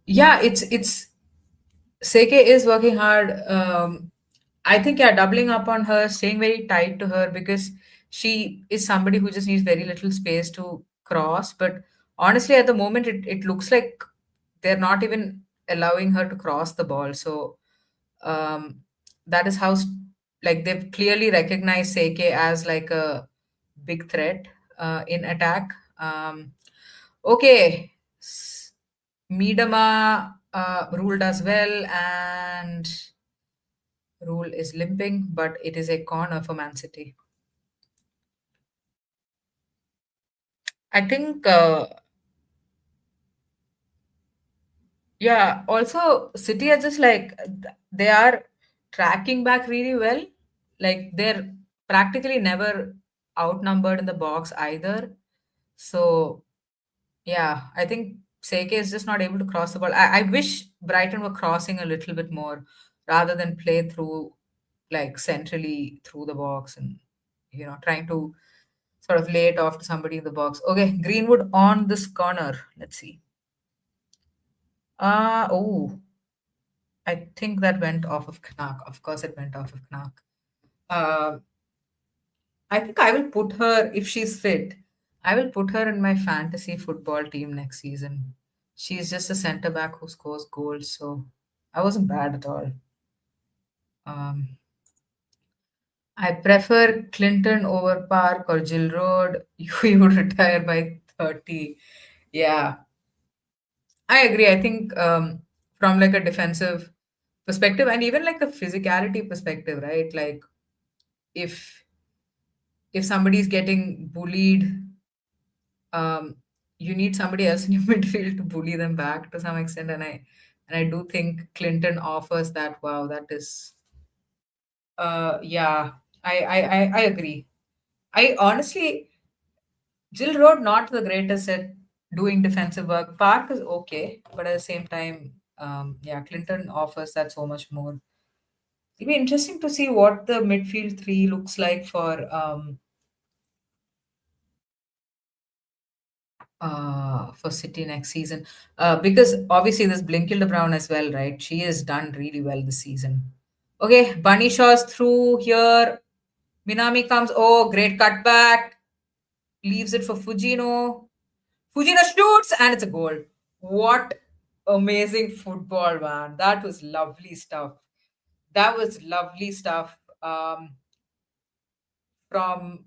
Yeah, it's Seke is working hard. I think, yeah, doubling up on her, staying very tight to her because she is somebody who just needs very little space to cross. But honestly, at the moment, it looks like they're not even allowing her to cross the ball. So um, that is how, like, they've clearly recognized Seke as like a big threat in attack. Okay. Miedema ruled as well, and rule is limping, but it is a corner for Man City. I think, yeah, also City are just like, they are tracking back really well. Like, they're practically never outnumbered in the box either. So, yeah, I think Seke is just not able to cross the ball. I wish Brighton were crossing a little bit more rather than play through, like, centrally through the box and, trying to sort of lay it off to somebody in the box. Okay, Greenwood on this corner. Let's see. Oh, I think that went off of Knack. Of course, it went off of Knack. Uh, I think I will put her, if she's fit, I will put her in my fantasy football team next season. She's just a center back who scores goals, so I wasn't bad at all. Um, I prefer Clinton over Park or Jill Road. You would retire by 30. Yeah, I agree. I think from like a defensive perspective and even like a physicality perspective, right? Like if if somebody's getting bullied, um, you need somebody else in your midfield to bully them back to some extent. And I do think Clinton offers that. Wow, that is yeah. I agree. I honestly, Jill Road not the greatest at doing defensive work. Park is okay, but at the same time, yeah, Clinton offers that so much more. It'll be interesting to see what the midfield three looks like for City next season. Because obviously there's Blinkilde Brown as well, right? She has done really well this season. Okay, Bunny Shaw's through here. Minami comes. Oh, great cutback. Leaves it for Fujino. Fujino shoots and it's a goal. What amazing football, man. That was lovely stuff. That was lovely stuff from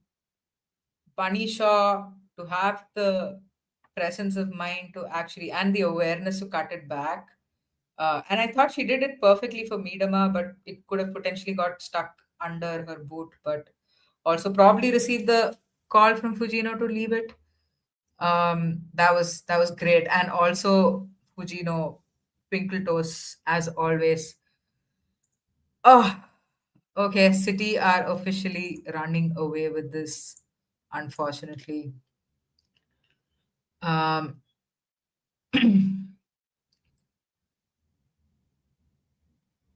Bunny Shaw to have the presence of mind to actually and the awareness to cut it back. And I thought she did it perfectly for Miedema, but it could have potentially got stuck under her boot, but also probably received the call from Fujino to leave it. That was great, and also Fujino, Pinkle Toes as always. Oh, okay. City are officially running away with this, unfortunately. Um,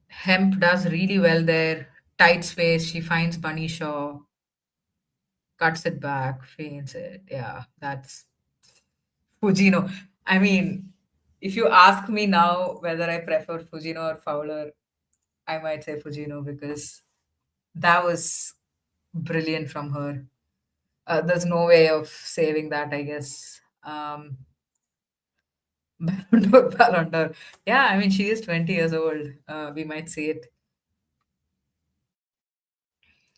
Hemp does really well there. Tight space. She finds Bunny Shaw, cuts it back, feints it. Yeah, that's Fujino. I mean, if you ask me now whether I prefer Fujino or Fowler, I might say Fujino because that was brilliant from her. There's no way of saving that, I guess. Ballon d'Or, Ballon d'Or. Yeah, I mean, she is 20 years old. We might see it.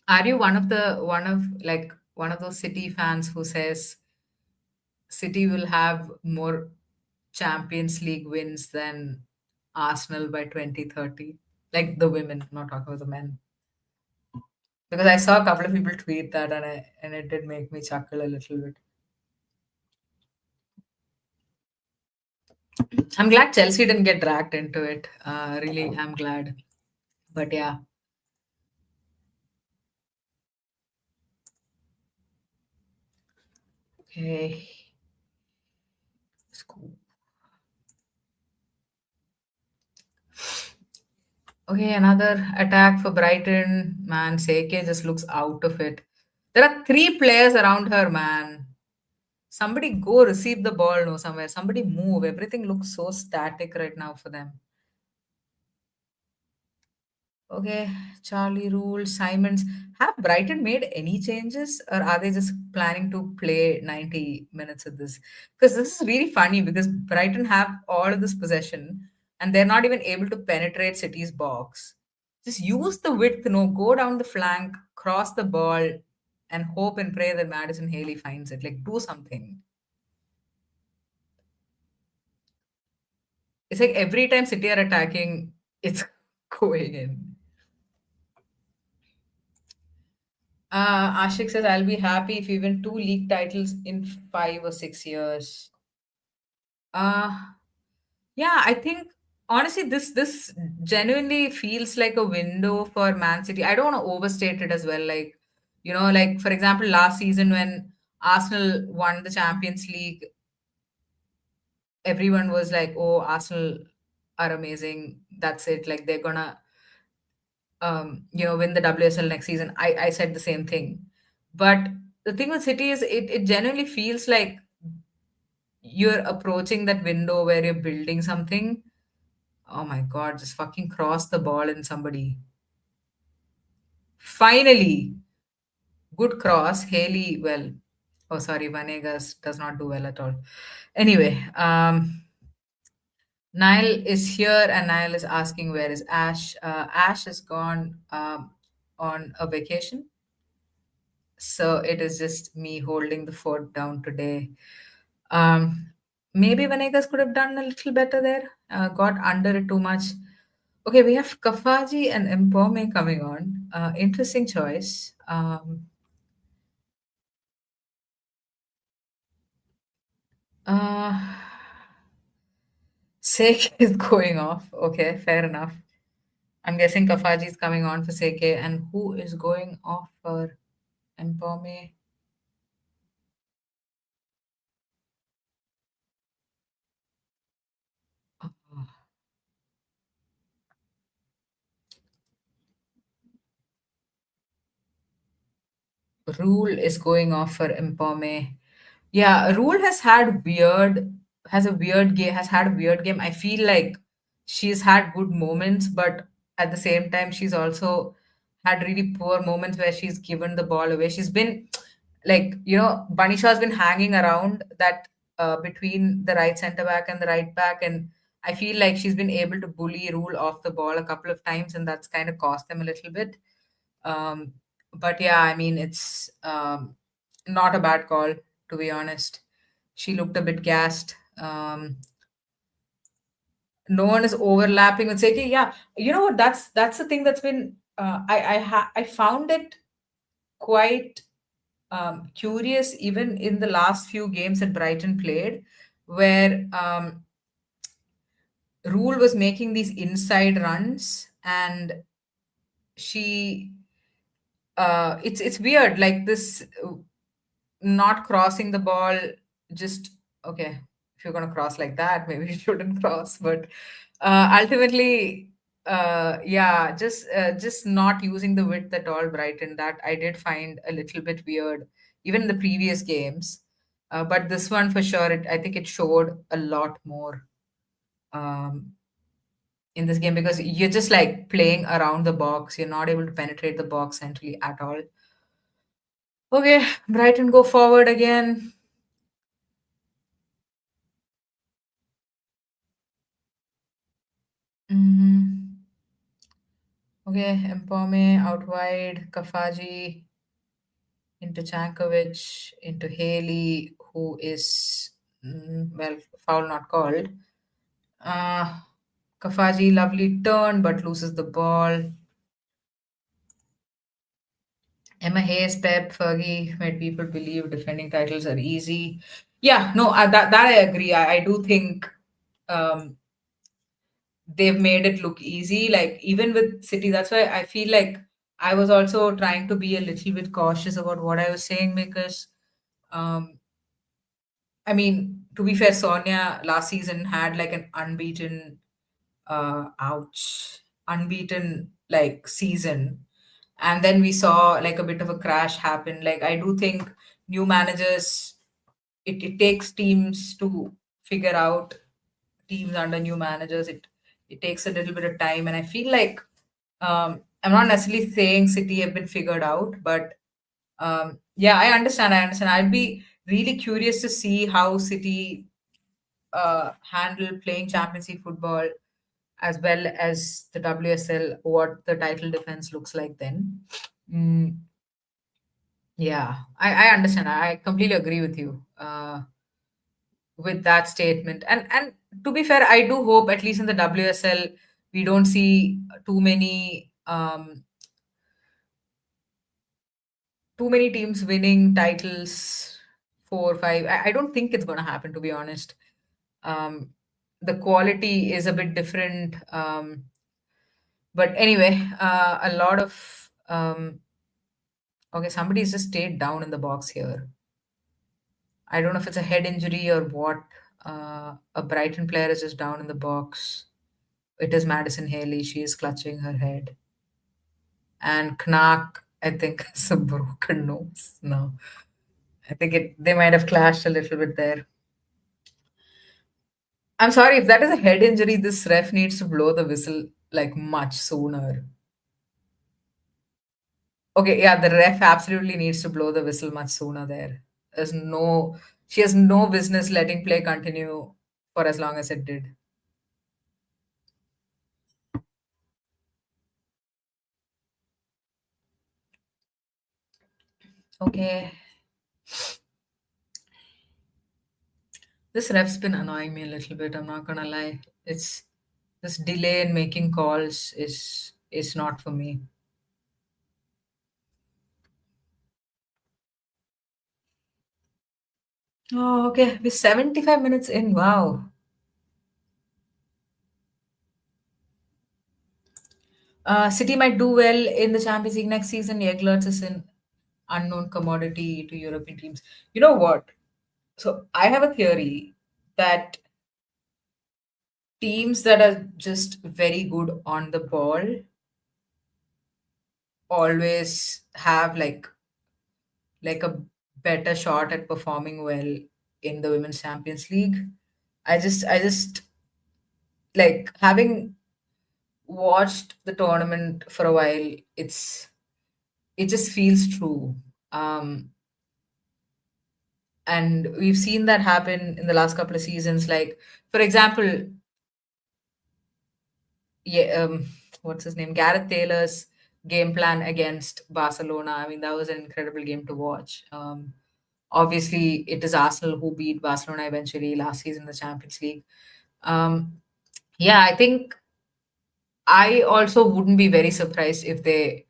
Are you one of those City fans who says City will have more Champions League wins than Arsenal by 2030? Like the women, I'm not talking about the men. Because I saw a couple of people tweet that and it did make me chuckle a little bit. I'm glad Chelsea didn't get dragged into it. Really, I'm glad. But yeah, okay. It's cool. Okay, another attack for Brighton. Man, Seke just looks out of it. There are three players around her, man. Somebody go receive the ball, no, somewhere. Somebody move. Everything looks so static right now for them. Okay, Charlie Rule, Simons. Have Brighton made any changes or are they just planning to play 90 minutes of this? Because this is really funny because Brighton have all of this possession and they're not even able to penetrate City's box. Just use the width, no, go down the flank, cross the ball, and hope and pray that Madison Haley finds it. Like, do something. It's like every time City are attacking, it's going in. Ashik says, I'll be happy if we win two league titles in 5 or 6 years. Uh, yeah, I think honestly, this genuinely feels like a window for Man City. I don't want to overstate it as well. Like, like for example, last season when Arsenal won the Champions League, everyone was like, "Oh, Arsenal are amazing. That's it. Like they're gonna win the WSL next season." I said the same thing. But the thing with City is it genuinely feels like you're approaching that window where you're building something. Oh my god, just fucking cross the ball in somebody. Finally, good cross. Haley, well, oh sorry, Vanegas does not do well at all. Anyway, Niall is here and Niall is asking where is Ash. Ash is gone on a vacation. So it is just me holding the fort down today. Um, Maybe Venegas could have done a little better there. Got under it too much. Okay, we have Kafaji and Empome coming on. Interesting choice. Uh, Seke is going off. Okay, fair enough. I'm guessing Kafaji is coming on for Seke. And who is going off for Empome? Rule is going off for Empome. Yeah, Rule has a weird game has had a weird game. I feel like she's had good moments, but at the same time she's also had really poor moments where she's given the ball away. She's been like, Banisha's been hanging around that between the right center back and the right back, and I feel like she's been able to bully Rule off the ball a couple of times, and that's kind of cost them a little bit. Um, but yeah, I mean, it's not a bad call, to be honest. She looked a bit gassed. No one is overlapping with Seki. Yeah, you know what? That's the thing that's been. I found it quite. curious even in the last few games that Brighton played, where Rule was making these inside runs, and she it's weird, like this, not crossing the ball, just okay, if you're going to cross like that, maybe you shouldn't cross, but ultimately, yeah, just not using the width at all, Brighton, that I did find a little bit weird, even in the previous games. But this one for sure, I think it showed a lot more um, in this game, because you're just like playing around the box, you're not able to penetrate the box centrally at all. Okay, Brighton go forward again. Mhm. Okay, Empome out wide, Kafaji into Jankovic, into Haley, who is, well, foul not called. Uh, Kafaji, lovely turn, but loses the ball. Emma Hayes, Pep, Fergie made people believe defending titles are easy. Yeah, no, that I agree. I do think um, they've made it look easy. Like even with City, that's why I feel like I was also trying to be a little bit cautious about what I was saying, because um, I mean, to be fair, Sonia last season had like an unbeaten, ouch, unbeaten like season, and then we saw like a bit of a crash happen. Like I do think new managers, it takes teams to figure out teams under new managers. It takes a little bit of time, and I feel like I'm not necessarily saying City have been figured out, but yeah, I understand. I understand. I'd be really curious to see how City handle playing Champions League football as well as the WSL. What the title defense looks like then. Mm, yeah, I understand. I completely agree with you. With that statement. And to be fair, I do hope at least in the WSL we don't see too many teams winning titles, 4 or 5. I don't think it's going to happen, to be honest. Um, the quality is a bit different. But anyway, a lot of okay, somebody's just stayed down in the box here. I don't know if it's a head injury or what. A Brighton player is just down in the box. It is Madison Haley. She is clutching her head. And Knack, I think, has a broken nose. No, I think they might have clashed a little bit there. I'm sorry, if that is a head injury, this ref needs to blow the whistle like much sooner. Okay, yeah, the ref absolutely needs to blow the whistle much sooner there. There's no, she has no business letting play continue for as long as it did. Okay, this ref's been annoying me a little bit. I'm not gonna lie. It's this delay in making calls is not for me. Oh, okay. We're 75 minutes in. Wow. City might do well in the Champions League next season. Eglerts is an unknown commodity to European teams. You know what? So I have a theory that teams that are just very good on the ball always have like a better shot at performing well in the Women's Champions League. I just like having watched the tournament for a while, it just feels true. Um, and we've seen that happen in the last couple of seasons. Like, for example, yeah, what's his name? Gareth Taylor's game plan against Barcelona. I mean, that was an incredible game to watch. Obviously, it is Arsenal who beat Barcelona eventually last season in the Champions League. Um, yeah, I think I also wouldn't be very surprised if they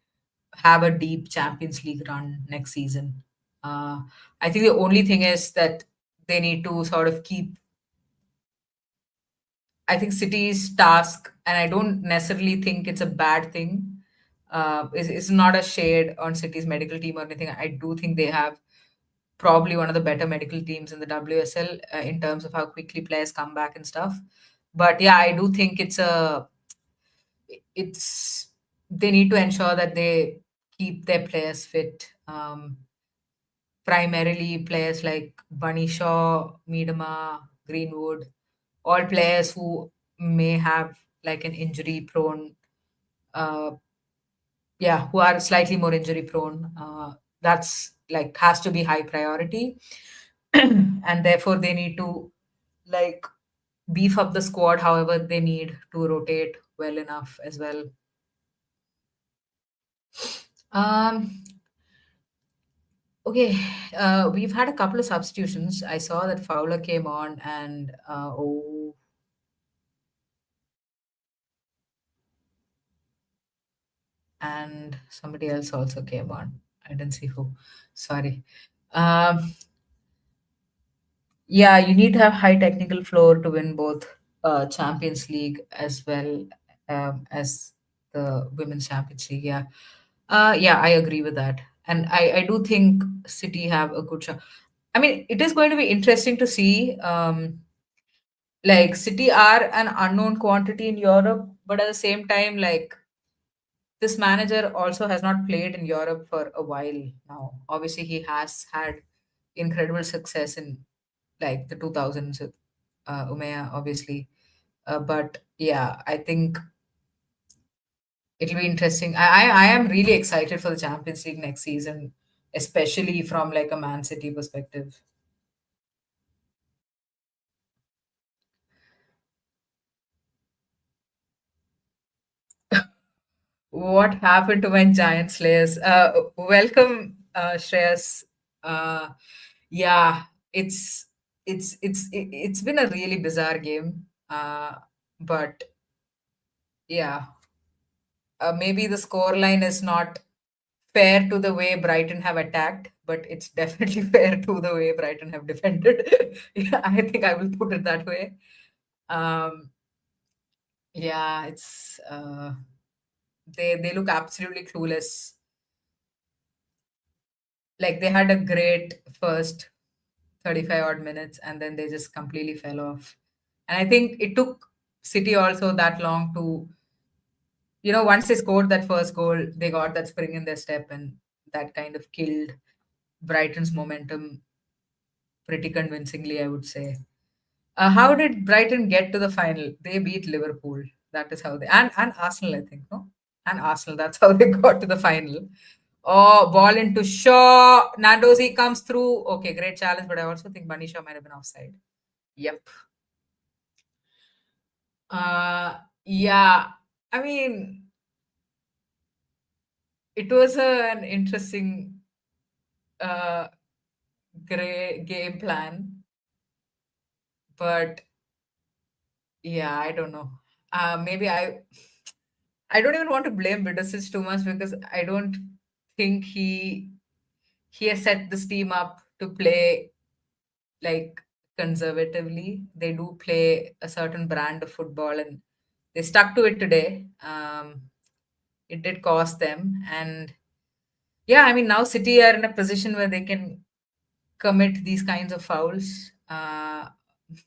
have a deep Champions League run next season. Uh, I think the only thing is that they need to sort of keep, I think City's task, and I don't necessarily think it's a bad thing. Is not a shade on City's medical team or anything. I do think they have probably one of the better medical teams in the WSL in terms of how quickly players come back and stuff. But yeah, I do think it's they need to ensure that they keep their players fit. Primarily players like Bunny Shaw, Miedema, Greenwood, all players who may have like an injury prone, uh, yeah, who are slightly more injury prone. That's like has to be high priority, and therefore they need to like beef up the squad however they need to rotate well enough as well. Um, okay, we've had a couple of substitutions. I saw that Fowler came on, and and somebody else also came on. I didn't see who. Sorry. Um, yeah, you need to have high technical floor to win both Champions League as well as the Women's Champions League. Yeah, yeah, I agree with that, and I do think City have a good shot. I mean, it is going to be interesting to see. Like City are an unknown quantity in Europe, but at the same time, like this manager also has not played in Europe for a while now. Obviously, he has had incredible success in like the 2000s with Umea, obviously. But yeah, I think it'll be interesting. I am really excited for the Champions League next season, especially from like a Man City perspective. What happened to my Giant Slayers? Welcome, Shreyas. Uh, yeah, it's it's been a really bizarre game. But yeah, maybe the score line is not fair to the way Brighton have attacked, but it's definitely fair to the way Brighton have defended. Yeah, I think I will put it that way. Um, yeah, it's they look absolutely clueless. Like they had a great first 35 odd minutes and then they just completely fell off. And I think it took City also that long to, once they scored that first goal, they got that spring in their step and that kind of killed Brighton's momentum pretty convincingly, I would say. How did Brighton get to the final? They beat Liverpool. That is how they and Arsenal, I think, no? And Arsenal. That's how they got to the final. Oh, ball into Shaw. Nandozi comes through. Okay, great challenge, but I also think Bunny Shaw might have been offside. Yep. Yeah. I mean, it was an interesting uh game plan, but yeah, I don't know. Maybe I don't even want to blame Vidosic too much because I don't think he has set this team up to play like conservatively. They do play a certain brand of football and they stuck to it today. It did cost them. And yeah, I mean, now City are in a position where they can commit these kinds of fouls.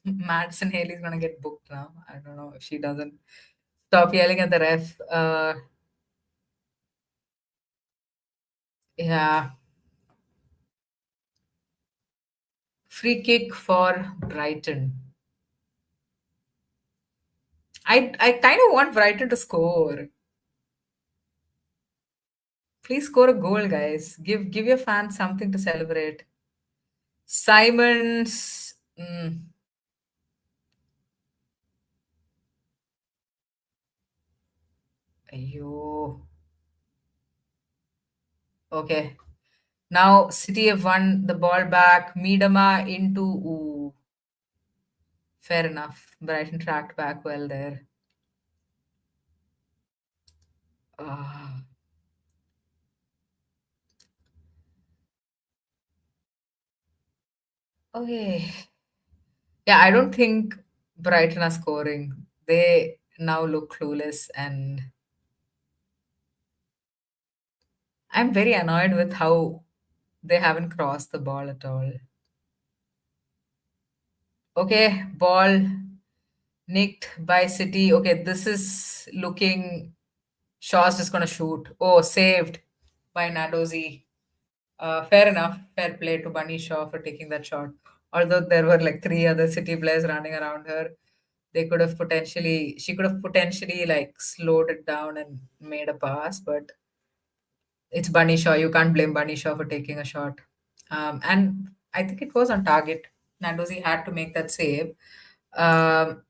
Madison Haley's going to get booked now. I don't know if she doesn't stop yelling at the ref. Yeah, free kick for Brighton. I kind of want Brighton to score. Please score a goal, guys. Give your fans something to celebrate. Simons. Ayyo. Okay. Now City have won the ball back. Miedema into. Ooh, fair enough. Brighton tracked back well there. Ah, Okay. Yeah, I don't think Brighton are scoring. They now look clueless, and I'm very annoyed with how they haven't crossed the ball at all. Okay, ball nicked by City. Okay, this is looking. Shaw's just gonna shoot. Oh, saved by Nadozi. Fair enough. Fair play to Bunny Shaw for taking that shot. Although there were like three other City players running around her, she could have potentially like slowed it down and made a pass, but it's Bunny Shaw. You can't blame Bunny Shaw for taking a shot. And I think it was on target. Nandosi had to make that save. Um,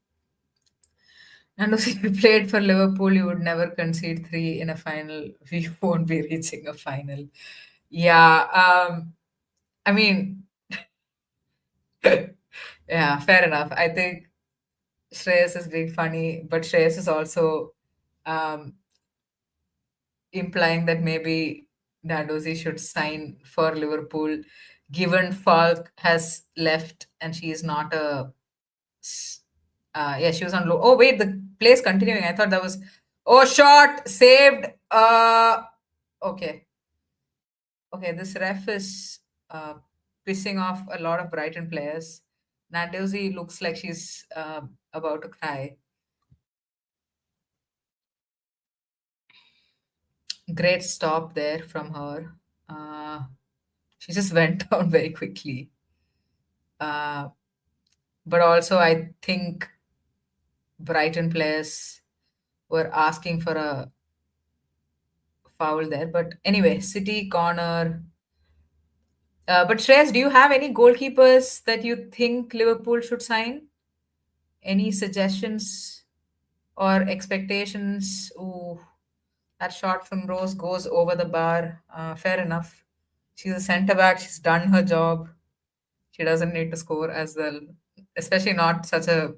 Nandosi, if you played for Liverpool, you would never concede three in a final. We won't be reaching a final. Yeah. I mean, yeah, fair enough. I think Shreyas is being funny, but Shreyas is also um, implying that maybe Nandosi should sign for Liverpool, given Falk has left and she is not a. Yeah, she was on low. Oh wait, the play is continuing. I thought that was. Oh, shot saved. Okay, okay. This ref is uh, pissing off a lot of Brighton players. Nandosi looks like she's about to cry. Great stop there from her. Uh, she just went down very quickly. Uh, but also, I think Brighton players were asking for a foul there. But anyway, City corner. But Shreyas, do you have any goalkeepers that you think Liverpool should sign? Any suggestions or expectations? Ooh, that shot from Rose goes over the bar. Fair enough. She's a centre back. She's done her job. She doesn't need to score as well, especially not such a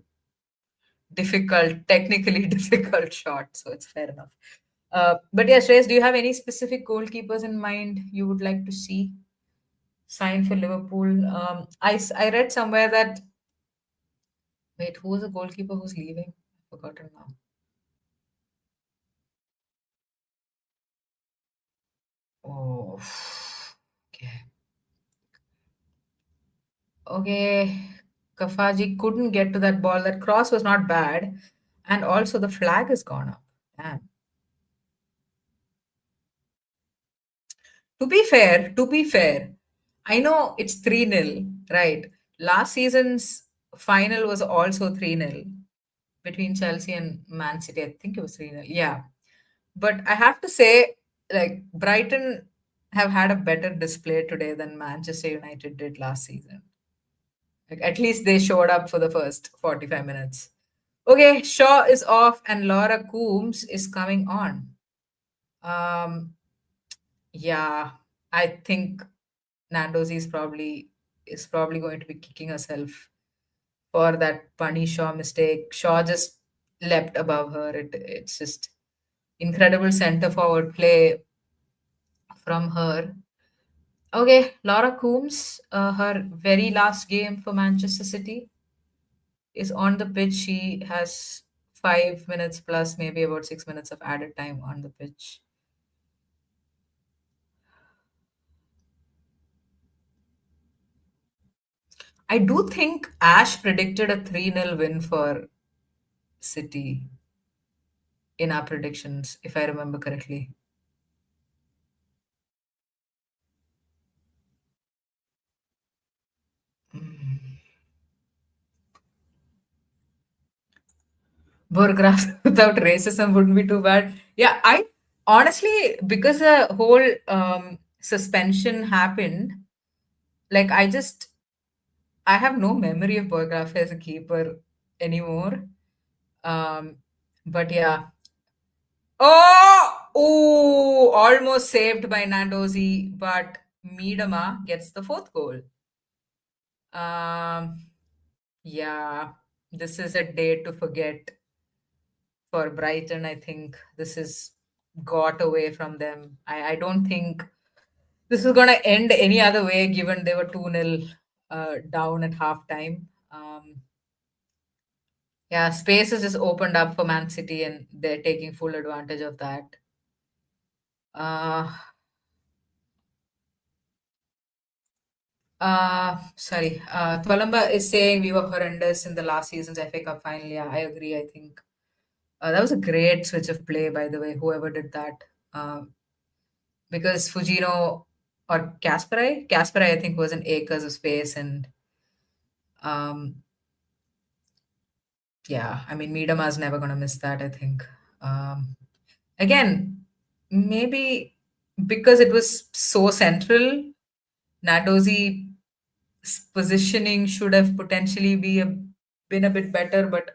difficult, technically difficult shot. So it's fair enough. But yeah, Shreyas, do you have any specific goalkeepers in mind you would like to see sign for Liverpool? I read somewhere that wait, who was the goalkeeper who's leaving? I've forgotten now. Oh, okay. Okay, Kafaji couldn't get to that ball. That cross was not bad, and also the flag has gone up. Damn. To be fair, I know it's 3-0, right? Last season's final was also 3-0 between Chelsea and Man City. I think it was 3-0. Yeah. But I have to say, like, Brighton have had a better display today than Manchester United did last season. Like, at least they showed up for the first 45 minutes. Okay, Shaw is off and Laura Coombs is coming on. Um, yeah, I think Nando's is probably going to be kicking herself for that Bunny Shaw mistake. Shaw just leapt above her. It's just incredible center forward play from her. Okay, Laura Coombs, her very last game for Manchester City is on the pitch. She has 5 minutes plus maybe about 6 minutes of added time on the pitch. I do think Ash predicted a 3-0 win for City in our predictions, if I remember correctly. Burgraphs without racism wouldn't be too bad. Yeah, I honestly, because the whole suspension happened, like I have no memory of Burgraph as a keeper anymore. Um, but yeah. Oh, almost saved by Nandozi, but Miedema gets the fourth goal. Um, yeah, this is a day to forget for Brighton. I think this is got away from them. I don't think this is going to end any other way given they were 2-0. down at halftime. Yeah, space has just opened up for Man City, and they're taking full advantage of that. Uh, Sorry. Twalamba is saying we were horrendous in the last season's FA Cup final. Yeah, I agree. I think that was a great switch of play, by the way, whoever did that. Because Fujino or Kasparai, I think, was in acres of space. And um, yeah, I mean, Miedema's never going to miss that, I think. Um, Again, maybe because it was so central, Nadozi positioning should have potentially been a bit better, but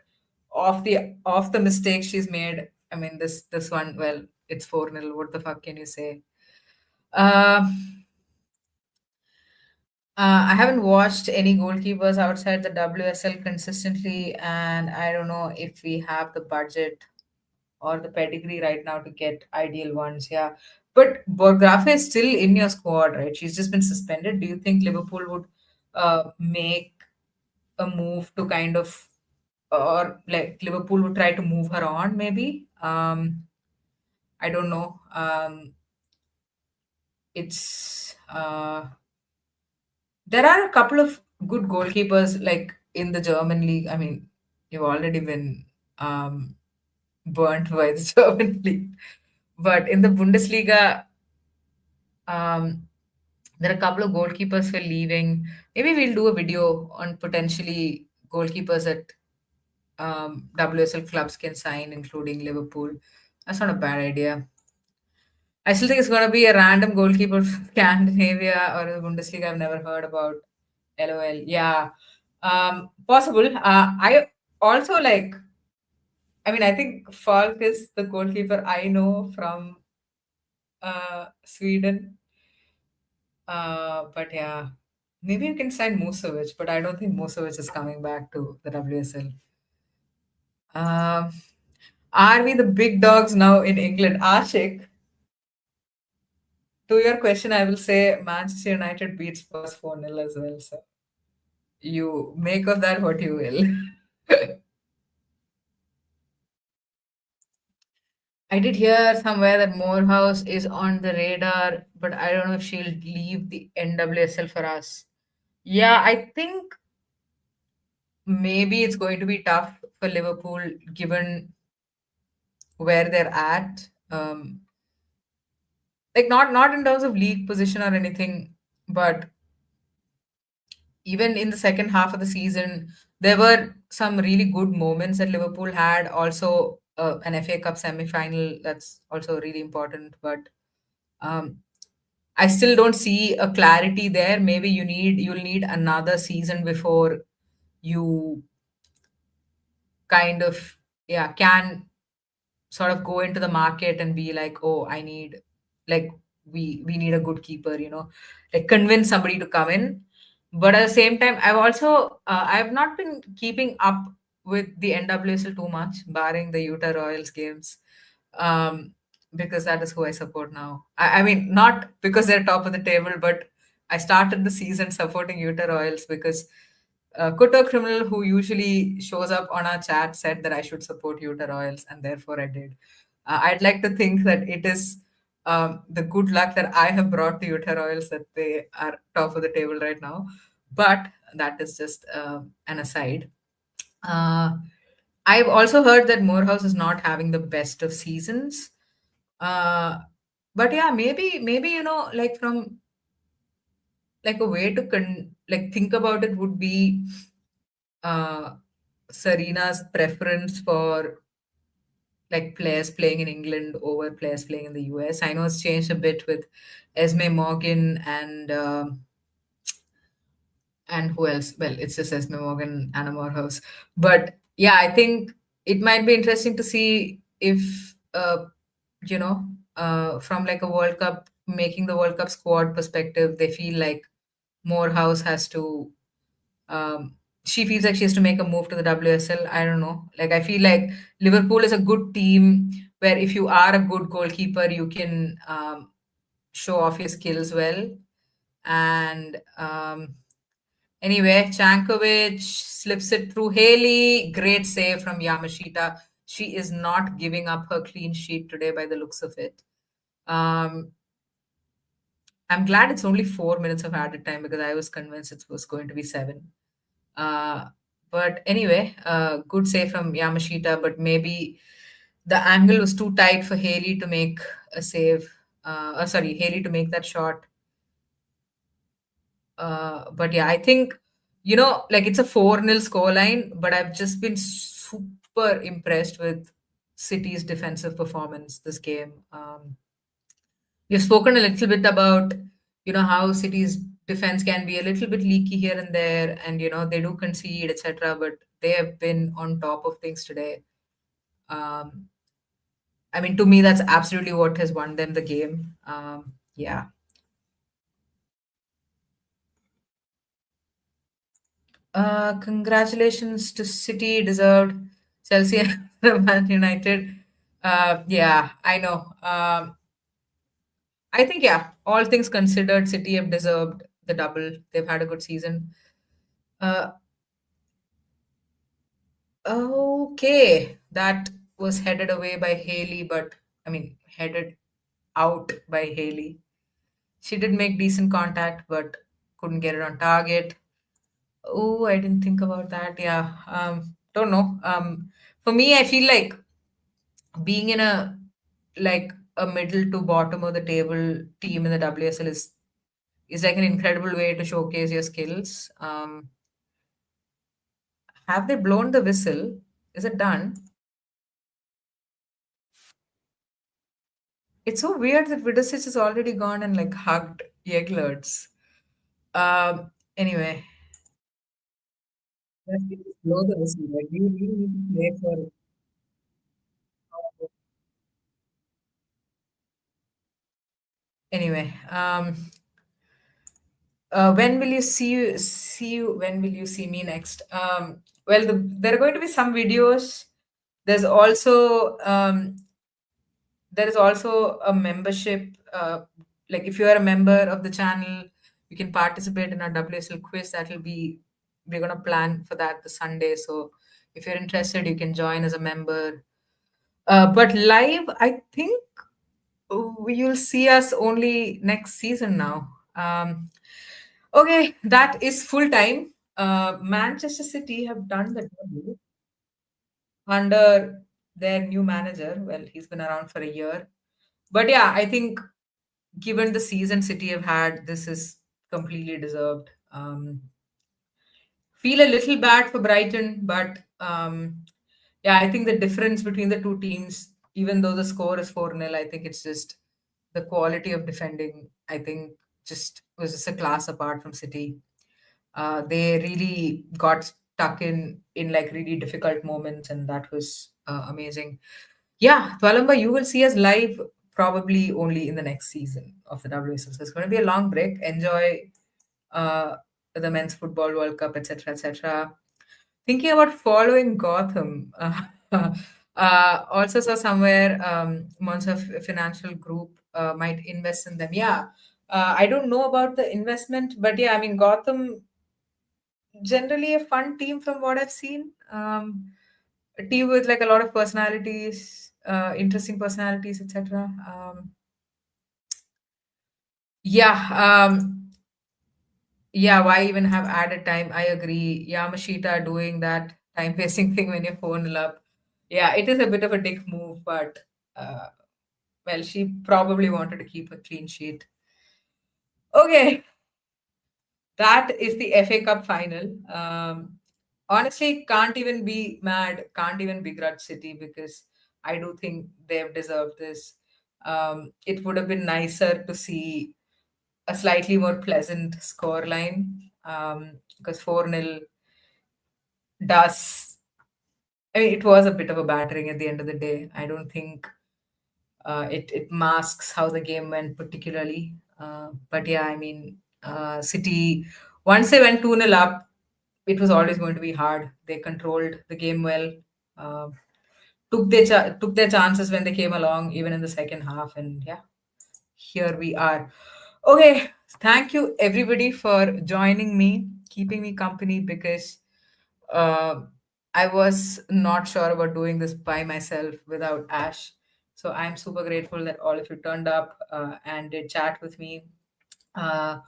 off the mistakes she's made, I mean this one, well, it's 4-0. What the fuck can you say? Uh, I haven't watched any goalkeepers outside the WSL consistently, and I don't know if we have the budget or the pedigree right now to get ideal ones. Yeah, but Borgrafe is still in your squad, right? She's just been suspended. Do you think Liverpool would make a move to kind of, or like Liverpool would try to move her on, maybe? I don't know. It's There are a couple of good goalkeepers like in the German league. I mean, you've already been um, burnt by the German league, but in the Bundesliga, um, there are a couple of goalkeepers who are leaving. Maybe we'll do a video on potentially goalkeepers that WSL clubs can sign, including Liverpool. That's not a bad idea. I still think it's going to be a random goalkeeper from Scandinavia or the Bundesliga I've never heard about. LOL. Yeah. Possible. I also like, I mean, I think Falk is the goalkeeper I know from Sweden. But yeah, maybe you can sign Musovic, but I don't think Musovic is coming back to the WSL. Um, are we the big dogs now in England? Ashik, to your question, I will say Manchester United beat Spurs 4-0 as well. So you make of that what you will. I did hear somewhere that Morehouse is on the radar, but I don't know if she'll leave the NWSL for us. Yeah, I think maybe it's going to be tough for Liverpool given where they're at. Like not in terms of league position or anything, but even in the second half of the season, there were some really good moments that Liverpool had. Also, an FA Cup semi-final, that's also really important. But um, I still don't see a clarity there. Maybe you'll need another season before you kind of, yeah, can sort of go into the market and be like, oh, I need, like, we need a good keeper, like convince somebody to come in. But at the same time, I've not been keeping up with the NWSL too much, barring the Utah Royals games, um, because that is who I support now. I mean, not because they're top of the table, but I started the season supporting Utah Royals because Kuto Criminal, who usually shows up on our chat, said that I should support Utah Royals, and therefore I did. I'd like to think that it is the good luck that I have brought to Utah Royals that they are top of the table right now. But that is just an aside. Uh, I've also heard that Morehouse is not having the best of seasons. Uh, but yeah, maybe like from like a way to like think about it would be uh, Serena's preference for like players playing in England over players playing in the US. I know it's changed a bit with Esme Morgan and who else? Well, it's just Esme Morgan, Anna Morehouse. But yeah, I think it might be interesting to see if you know from like a World Cup, making the World Cup squad perspective, they feel like Morehouse has to she feels like she has to make a move to the WSL. I don't know. Like I feel like Liverpool is a good team where if you are a good goalkeeper, you can show off your skills well. And Anyway, Chankovic slips it through Haley. Great save from Yamashita. She is not giving up her clean sheet today by the looks of it. Um, I'm glad it's only 4 minutes of added time because I was convinced it was going to be seven. Uh, but anyway, good save from Yamashita, but maybe the angle was too tight for Haley to make a save. Sorry, Haley to make that shot. But yeah, I think, like it's a 4-0 scoreline, but I've just been super impressed with City's defensive performance this game. We've spoken a little bit about, how City's defense can be a little bit leaky here and there, and, they do concede, etc., but they have been on top of things today. Um, I mean, to me, that's absolutely what has won them the game. Yeah. Congratulations to City, deserved. Chelsea and Man United. Yeah, I know. I think, yeah, all things considered, City have deserved the double. They've had a good season. Uh, okay, that was headed away by Haley, but I mean, headed out by Haley. She did make decent contact, but couldn't get it on target. Oh, I didn't think about that. Yeah, don't know. For me, I feel like being in a like a middle to bottom of the table team in the WSL is like an incredible way to showcase your skills. Have they blown the whistle? Is it done? It's so weird that Vidosic is already gone and like hugged Yeglerts. Anyway, let's just blow the whistle. Like we really need to play for. Anyway, when will you when will you see me next? Well, there are going to be some videos. There's also there is also a membership. Like if you are a member of the channel, you can participate in our WSL quiz. That will be we're gonna plan for that the Sunday. So if you're interested, you can join as a member. But live, I think you'll see us only next season now. Okay, that is full time. Manchester City have done the double under their new manager. Well, he's been around for a year. But yeah, I think given the season City have had, this is completely deserved. Feel a little bad for Brighton, but yeah, I think the difference between the two teams, even though the score is 4-0, I think it's just the quality of defending, I think just was just a class apart from City. They really got stuck in like really difficult moments, and that was amazing. Yeah, Twalamba, you will see us live probably only in the next season of the WSL. So it's going to be a long break. Enjoy uh, the Men's Football World Cup, etc., etc. Thinking about following Gotham. Also saw somewhere Monza Financial Group might invest in them. Yeah, I don't know about the investment, but yeah, I mean Gotham generally a fun team from what I've seen. A team with like a lot of personalities, interesting personalities, etc. Yeah, yeah. Why even have added time? I agree. Yamashita doing that time wasting thing when your phone will up. Yeah, it is a bit of a dick move, but uh, well, she probably wanted to keep a clean sheet. Okay, that is the FA Cup final. Honestly, can't even be mad, can't even begrudge City because I do think they've deserved this. It would have been nicer to see a slightly more pleasant scoreline because 4-0 does. I mean, it was a bit of a battering at the end of the day. I don't think it masks how the game went particularly. But yeah, I mean, City, once they went 2-0 up, it was always going to be hard. They controlled the game well, uh, took their chances when they came along, even in the second half. And yeah, here we are. Okay, thank you everybody for joining me. keeping me company because uh, I was not sure about doing this by myself without Ash. So I'm super grateful that all of you turned up and did chat with me. Uh,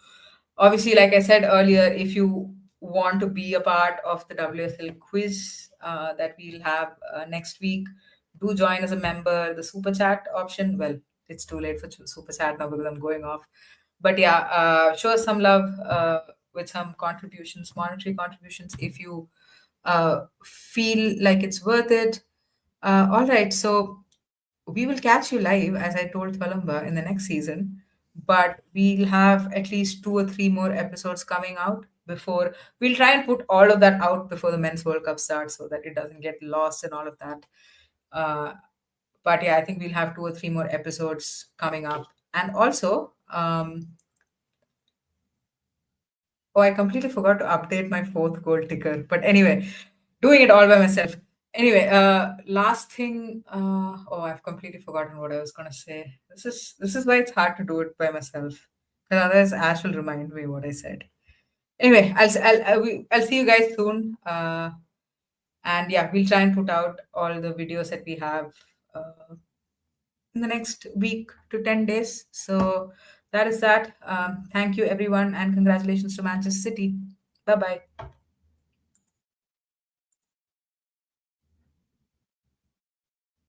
Obviously, like I said earlier, if you want to be a part of the WSL quiz that we'll have next week, do join as a member. The super chat option, well, it's too late for super chat now because I'm going off. But yeah, show us some love with some contributions, monetary contributions, if you feel like it's worth it. All right, so we will catch you live, as I told Palamba, in the next season. But we'll have at least 2 or 3 more episodes coming out before. We'll try and put all of that out before the Men's World Cup starts so that it doesn't get lost and all of that. Uh, but yeah, I think we'll have 2 or 3 more episodes coming up. And also, oh, I completely forgot to update my fourth goal ticker. But anyway, doing it all by myself. Anyway, last thing. Oh, I've completely forgotten what I was gonna say. This is why it's hard to do it by myself. Because otherwise, Ash will remind me what I said. Anyway, I'll see you guys soon. And yeah, we'll try and put out all the videos that we have in the next week to 10 days. So that is that. Thank you, everyone, and congratulations to Manchester City. Bye bye.